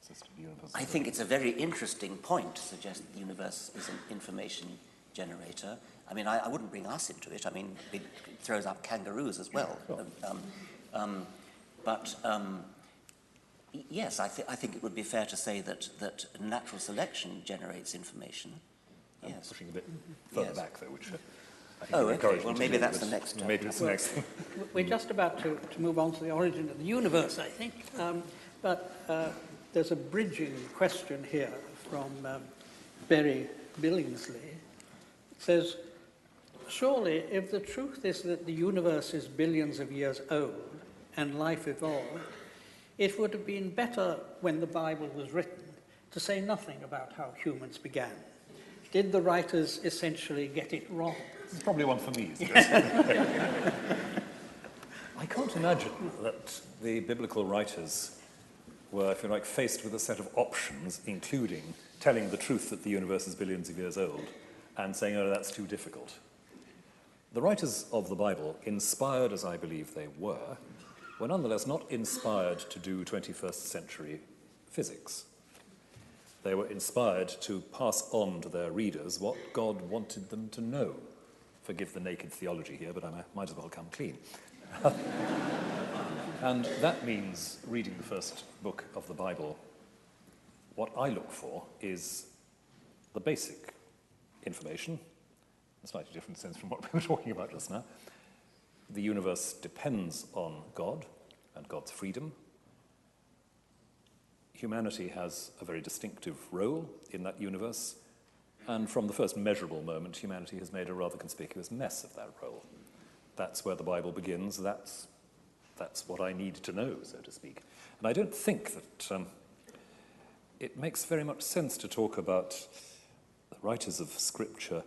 system? I think it's a very interesting point to suggest the universe is an information generator. I mean, I wouldn't bring us into it. I mean, it throws up kangaroos as well. Sure. Yes, I think it would be fair to say that natural selection generates information. Yes. Pushing a bit further back, though, which I think okay. Well, maybe that's the next. Maybe it's the next thing. We're just about to move on to the origin of the universe, I think. But there's a bridging question here from Berry Billingsley. It says, surely, if the truth is that the universe is billions of years old and life evolved, it would have been better when the Bible was written to say nothing about how humans began. Did the writers essentially get it wrong? This is probably one for me, isn't it? I can't imagine that the biblical writers were, if you like, faced with a set of options, including telling the truth that the universe is billions of years old and saying, oh, that's too difficult. The writers of the Bible, inspired as I believe they were nonetheless not inspired to do 21st century physics. They were inspired to pass on to their readers what God wanted them to know. Forgive the naked theology here, but I might as well come clean. And that means reading the first book of the Bible. What I look for is the basic information, in a slightly different sense from what we were talking about just now. The universe depends on God and God's freedom. Humanity has a very distinctive role in that universe, and from the first measurable moment, humanity has made a rather conspicuous mess of that role. That's where the Bible begins. That's what I need to know, so to speak. And I don't think that it makes very much sense to talk about the writers of Scripture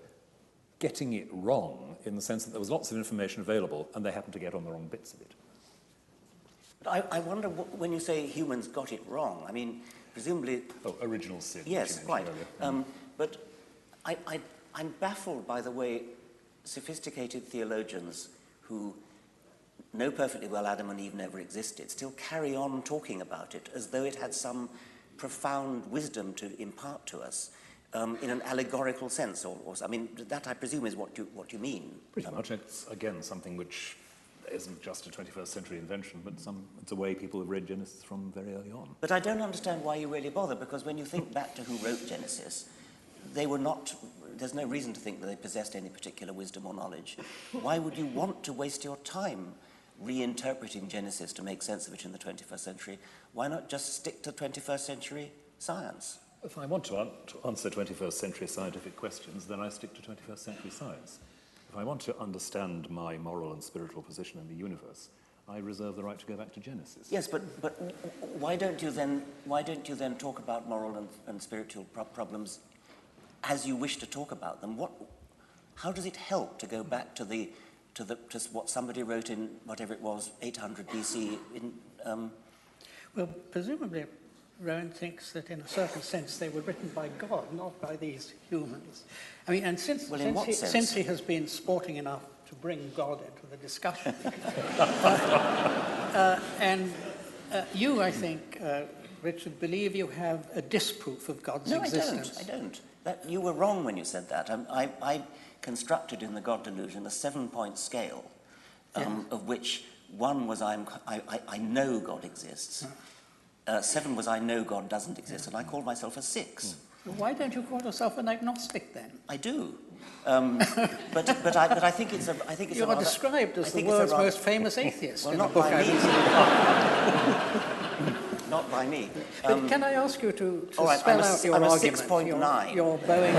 getting it wrong in the sense that there was lots of information available and they happened to get on the wrong bits of it. But I wonder, when you say humans got it wrong, I mean, presumably... Oh, original sin. Yes, quite. But I'm baffled by the way sophisticated theologians who know perfectly well Adam and Eve never existed still carry on talking about it as though it had some profound wisdom to impart to us in an allegorical sense. Or I mean, that I presume is what you mean. Pretty much. It's, again, something which isn't just a 21st century invention, but it's a way people have read Genesis from very early on. But I don't understand why you really bother, because when you think back to who wrote Genesis, they were not, there's no reason to think that they possessed any particular wisdom or knowledge. Why would you want to waste your time reinterpreting Genesis to make sense of it in the 21st century? Why not just stick to 21st century science? If I want to answer 21st century scientific questions, then I stick to 21st century science. If I want to understand my moral and spiritual position in the universe, I reserve the right to go back to Genesis. Yes, but why don't you then talk about moral and spiritual problems as you wish to talk about them? How does it help to go back to what somebody wrote in whatever it was 800 BC? Well, presumably, Rowan thinks that in a certain sense they were written by God, not by these humans. I mean, and since he has been sporting enough to bring God into the discussion, you, I think, Richard, believe you have a disproof of God's existence. No, I don't. You were wrong when you said that. I constructed in the God delusion a 7-point scale, of which 1 was I know God exists. 7 was I know God doesn't exist, and I called myself a 6. Why don't you call yourself an agnostic then? I do, but I think it's a. I think it's. You are described as the world's most famous atheist. Well, in not the book by me. Not by me. But can I ask you to right, spell out your argument? 6.9. Your Boeing.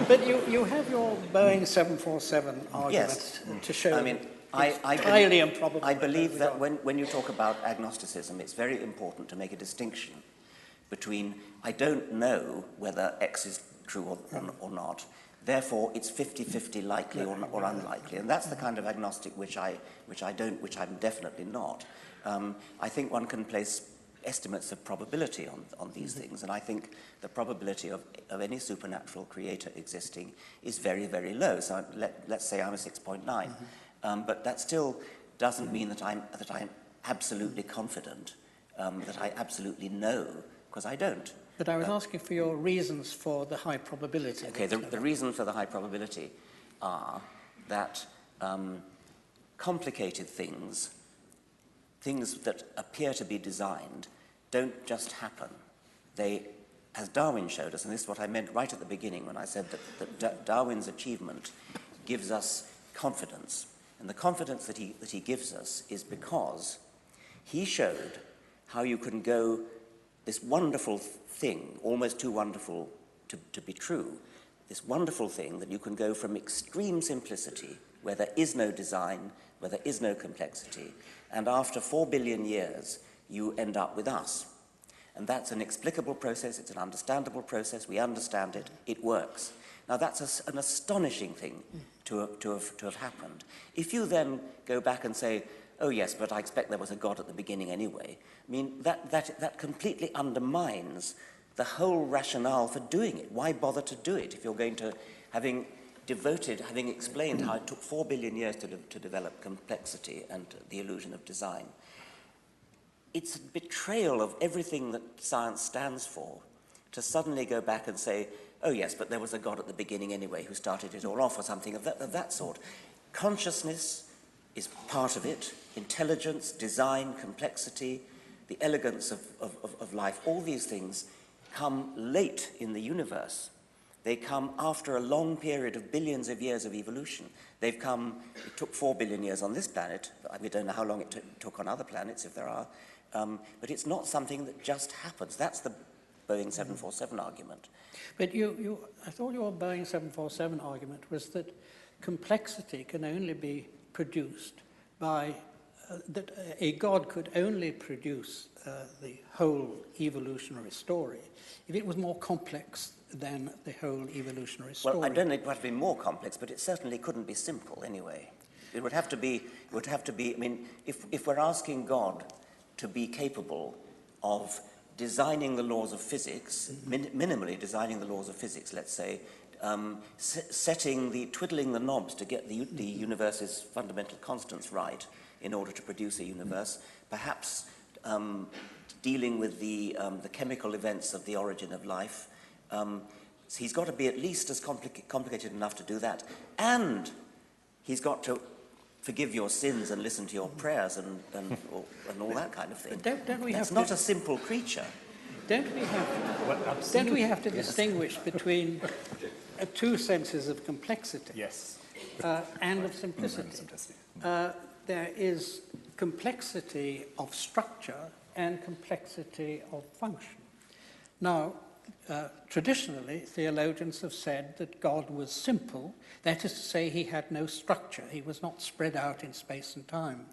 But you have your Boeing 747 argument to show. I mean, highly improbable. I believe that when you talk about agnosticism, it's very important to make a distinction between I don't know whether X is true or not, therefore it's 50-50 likely or unlikely, and that's the kind of agnostic which I'm definitely not. I think one can place estimates of probability on these things, and I think the probability of any supernatural creator existing is very, very low. So let's say I'm a 6.9. But that still doesn't mean that I'm absolutely confident, that I absolutely know, because I don't. But I was asking for your reasons for the high probability. Okay, the reasons for the high probability are that complicated things that appear to be designed, don't just happen. They, as Darwin showed us, and this is what I meant right at the beginning when I said that Darwin's achievement gives us confidence. And the confidence that he gives us is because he showed how you can go this wonderful thing, almost too wonderful to be true, this wonderful thing that you can go from extreme simplicity, where there is no design, where there is no complexity, and after 4 billion years, you end up with us. And that's an explicable process, it's an understandable process, we understand it, it works. Now that's an astonishing thing to have happened. If you then go back and say, oh yes, but I expect there was a God at the beginning anyway, I mean, that completely undermines the whole rationale for doing it. Why bother to do it if you're going to, having explained how it took 4 billion years to develop complexity and the illusion of design? It's a betrayal of everything that science stands for to suddenly go back and say, oh yes, but there was a God at the beginning anyway who started it all off, or something of that sort. Consciousness is part of it. Intelligence, design, complexity, the elegance of life, all these things come late in the universe. They come after a long period of billions of years of evolution. It took 4 billion years on this planet. We don't know how long it took on other planets, if there are. But it's not something that just happens. That's the Boeing 747 argument. But I thought your Boeing 747 argument was that complexity can only be produced by that a God could only produce the whole evolutionary story if it was more complex than the whole evolutionary story. Well, I don't think it would have to be more complex, but it certainly couldn't be simple anyway. It would have to be, I mean, if we're asking God to be capable of designing the laws of physics, minimally designing the laws of physics, let's say, twiddling the knobs to get the universe's fundamental constants right in order to produce a universe, perhaps dealing with the chemical events of the origin of life. So he's got to be at least as complicated enough to do that, and he's got to forgive your sins and listen to your prayers and all that kind of thing. That's not a simple creature. Don't we have to distinguish between two senses of complexity? Yes. And of simplicity. There is complexity of structure and complexity of function. Now, traditionally, theologians have said that God was simple, that is to say he had no structure, he was not spread out in space and time.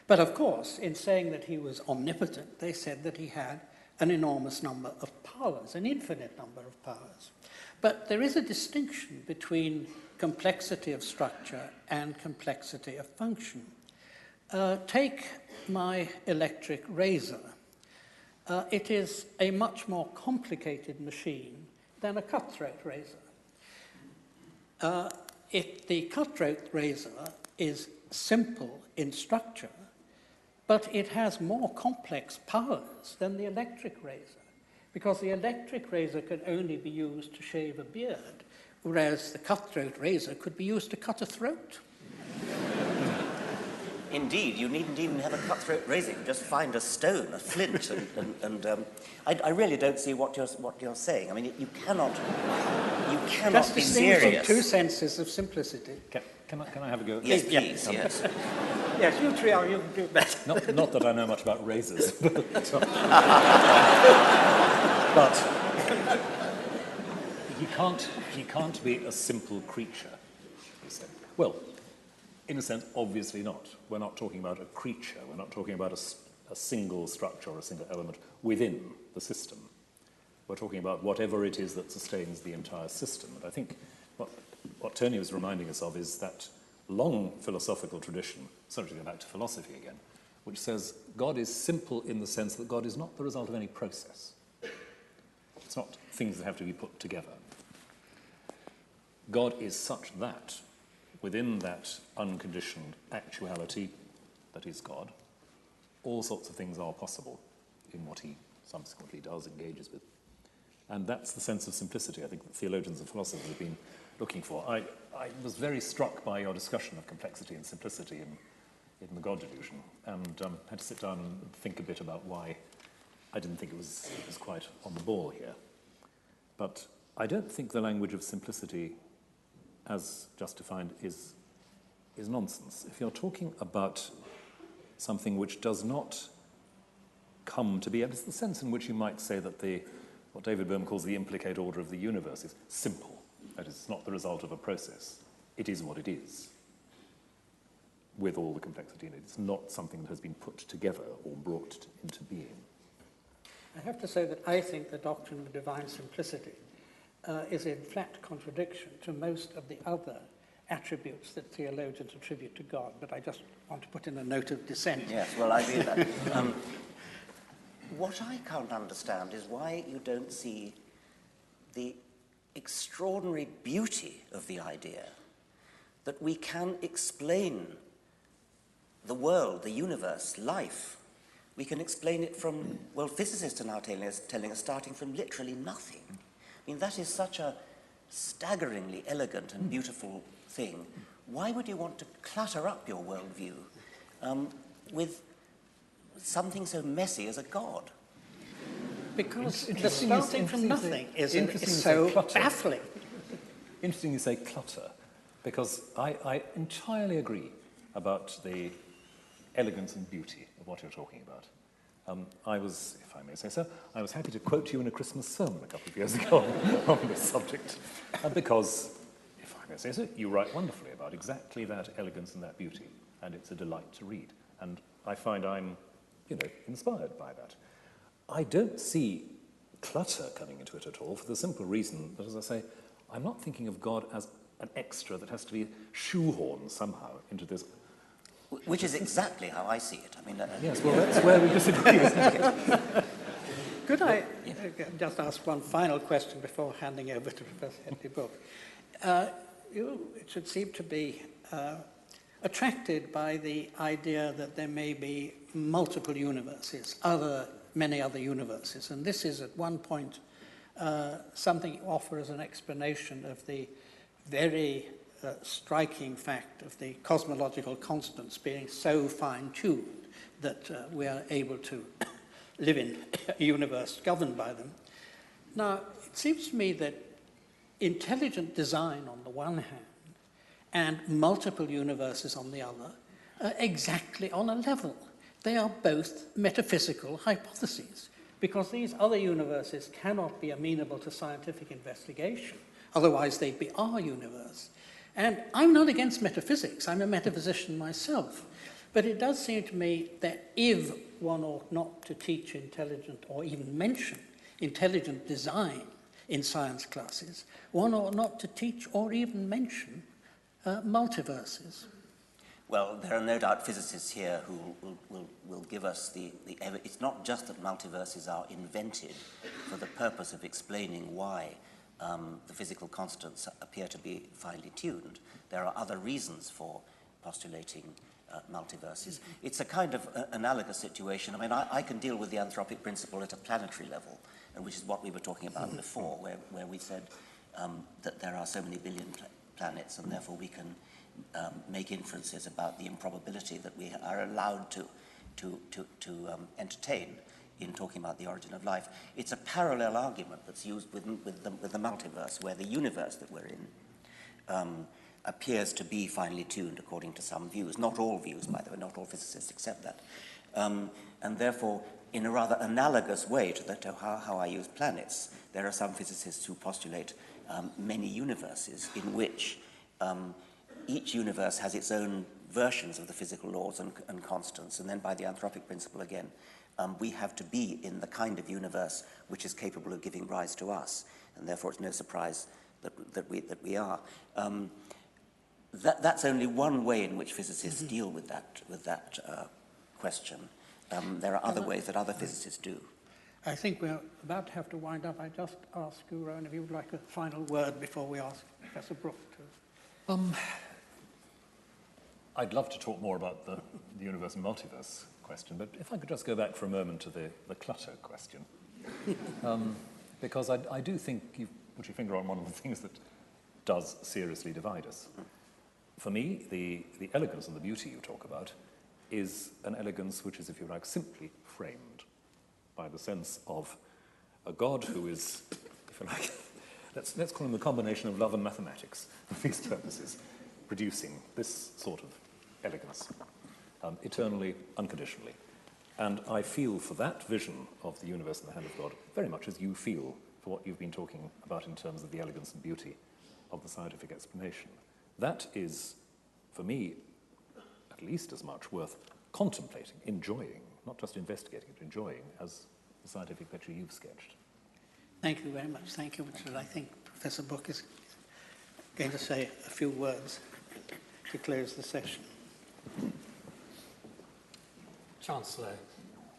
But of course, in saying that he was omnipotent, they said that he had an enormous number of powers, an infinite number of powers. But there is a distinction between complexity of structure and complexity of function. Take my electric razor. It is a much more complicated machine than a cutthroat razor. The cutthroat razor is simple in structure, but it has more complex powers than the electric razor, because the electric razor can only be used to shave a beard, whereas the cutthroat razor could be used to cut a throat. Indeed, you needn't even have a cutthroat razor. You just find a stone, a flint, and I really don't see what you're saying. I mean, you cannot Just be distinguishing serious. two senses of simplicity. Can I have a go? Yes, please. Yes. Yes, you three are, you can do better. Not that I know much about razors, but he can't be a simple creature, you say. Well, in a sense, obviously not. We're not talking about a creature. We're not talking about a single structure or a single element within the system. We're talking about whatever it is that sustains the entire system. And I think what Tony was reminding us of is that long philosophical tradition, sorry to go back to philosophy again, which says God is simple in the sense that God is not the result of any process. It's not things that have to be put together. God is such that within that unconditioned actuality that is God, all sorts of things are possible in what he subsequently does, engages with. And that's the sense of simplicity I think that theologians and philosophers have been looking for. I was very struck by your discussion of complexity and simplicity in the God delusion, and had to sit down and think a bit about why I didn't think it was quite on the ball here. But I don't think the language of simplicity, as just defined, is nonsense. If you're talking about something which does not come to be, it's the sense in which you might say that what David Bohm calls the implicate order of the universe is simple. That is, it's not the result of a process. It is what it is, with all the complexity in it. It's not something that has been put together or brought into being. I have to say that I think the doctrine of divine simplicity is in flat contradiction to most of the other attributes that theologians attribute to God, but I just want to put in a note of dissent. Yes, well, I agree with that. What I can't understand is why you don't see the extraordinary beauty of the idea that we can explain the world, the universe, life. We can explain it from, well, physicists are now telling us starting from literally nothing. I mean, that is such a staggeringly elegant and beautiful thing. Why would you want to clutter up your worldview with something so messy as a God? Because the starting from nothing is so baffling. Interesting you say clutter, because I entirely agree about the elegance and beauty of what you're talking about. I was, if I may say so, I was happy to quote you in a Christmas sermon a couple of years ago on this subject, because, if I may say so, you write wonderfully about exactly that elegance and that beauty, and it's a delight to read. And I find I'm, inspired by that. I don't see clutter coming into it at all, for the simple reason that, as I say, I'm not thinking of God as an extra that has to be shoehorned somehow into this. Which is exactly how I see it. I mean, yes, well, that's where we disagree, isn't it? Could I just ask one final question before handing over to Professor Henry Book? You should seem to be attracted by the idea that there may be multiple universes, many other universes, and this is at one point something you offer as an explanation of the very striking fact of the cosmological constants being so fine-tuned that we are able to live in a universe governed by them. Now, it seems to me that intelligent design on the one hand and multiple universes on the other are exactly on a level. They are both metaphysical hypotheses, because these other universes cannot be amenable to scientific investigation. Otherwise, they'd be our universe. And I'm not against metaphysics. I'm a metaphysician myself. But it does seem to me that if one ought not to teach intelligent or even mention intelligent design in science classes, one ought not to teach or even mention multiverses. Well, there are no doubt physicists here who will give us the evidence. It's not just that multiverses are invented for the purpose of explaining why the physical constants appear to be finely tuned. There are other reasons for postulating multiverses. It's a kind of analogous situation. I mean, I can deal with the anthropic principle at a planetary level, and which is what we were talking about before, where we said that there are so many billion planets, and therefore we can make inferences about the improbability that we are allowed to entertain in talking about the origin of life. It's a parallel argument that's used with the multiverse, where the universe that we're in appears to be finely tuned according to some views. Not all views, by the way, not all physicists accept that. And therefore, in a rather analogous way to how I use planets, there are some physicists who postulate many universes in which each universe has its own versions of the physical laws and constants, and then by the anthropic principle again, we have to be in the kind of universe which is capable of giving rise to us, and therefore it's no surprise that we are. That's only one way in which physicists deal with that question. There are other ways that other physicists do. I think we're about to have to wind up. I just ask you, Rowan, if you would like a final word before we ask Professor Brook to... I'd love to talk more about the universe and multiverse question, but if I could just go back for a moment to the clutter question. Because I do think you've put your finger on one of the things that does seriously divide us. For me, the elegance and the beauty you talk about is an elegance which is, if you like, simply framed by the sense of a God who is, if you like, let's call him the combination of love and mathematics for these purposes, producing this sort of elegance, eternally, unconditionally. And I feel for that vision of the universe in the hand of God very much as you feel for what you've been talking about in terms of the elegance and beauty of the scientific explanation. That is, for me, at least as much worth contemplating, enjoying, not just investigating, but enjoying as the scientific picture you've sketched. Thank you very much. Thank you, Richard. I think Professor Book is going to say a few words to close the session. Chancellor,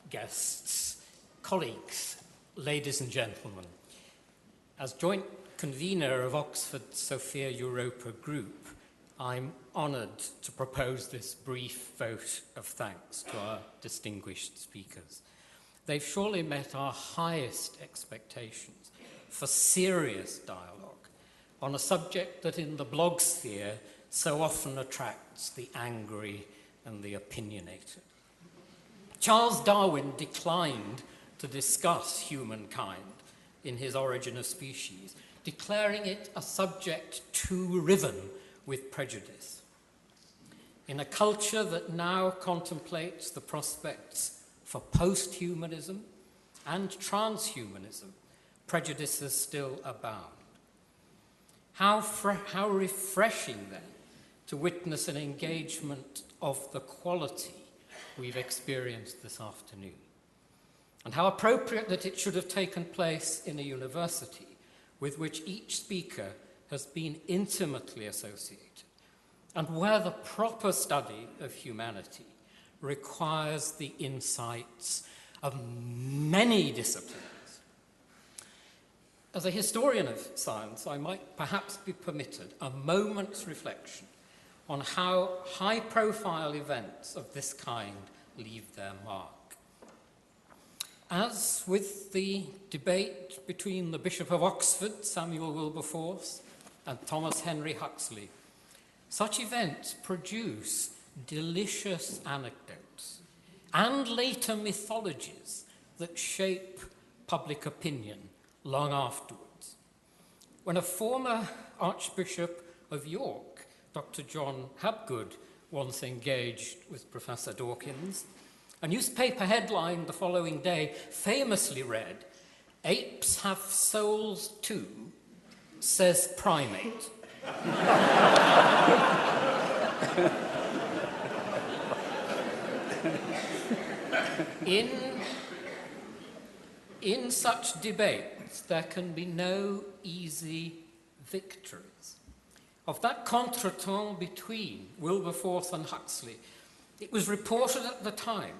guests, colleagues, ladies and gentlemen, as joint convener of Oxford Sophia Europa Group, I'm honoured to propose this brief vote of thanks to our distinguished speakers. They've surely met our highest expectations for serious dialogue on a subject that in the blog sphere so often attracts the angry and the opinionated. Charles Darwin declined to discuss humankind in his Origin of Species, declaring it a subject too riven with prejudice. In a culture that now contemplates the prospects for post-humanism and transhumanism, prejudices still abound. How refreshing, then, to witness an engagement of the quality we've experienced this afternoon, and how appropriate that it should have taken place in a university with which each speaker has been intimately associated, and where the proper study of humanity requires the insights of many disciplines. As a historian of science, I might perhaps be permitted a moment's reflection on how high-profile events of this kind leave their mark. As with the debate between the Bishop of Oxford, Samuel Wilberforce, and Thomas Henry Huxley, such events produce delicious anecdotes and later mythologies that shape public opinion long afterwards. When a former Archbishop of York, Dr. John Hapgood, once engaged with Professor Dawkins, a newspaper headline the following day famously read, "Apes have souls too, says primate." In such debates, there can be no easy victories. Of that contretemps between Wilberforce and Huxley, it was reported at the time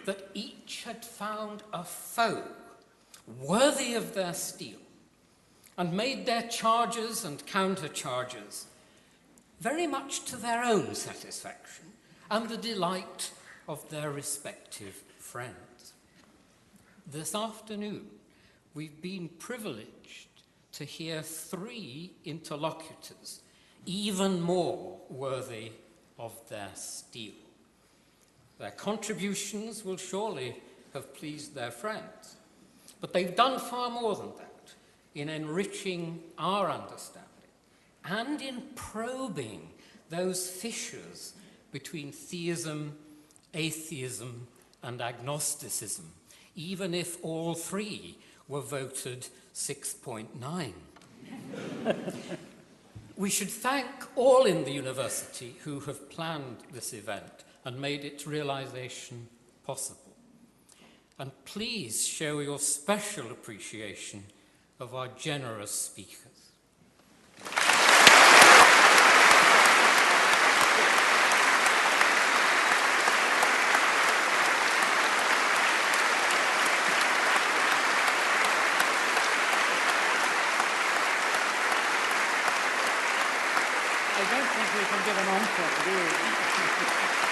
that each had found a foe worthy of their steel and made their charges and countercharges very much to their own satisfaction and the delight of their respective friends. This afternoon, we've been privileged to hear 3 interlocutors even more worthy of their steel. Their contributions will surely have pleased their friends, but they've done far more than that in enriching our understanding and in probing those fissures between theism, atheism, and agnosticism, even if all 3 were voted 6.9. We should thank all in the university who have planned this event and made its realization possible. And please show your special appreciation of our generous speakers. I don't think we can give an encore, do we?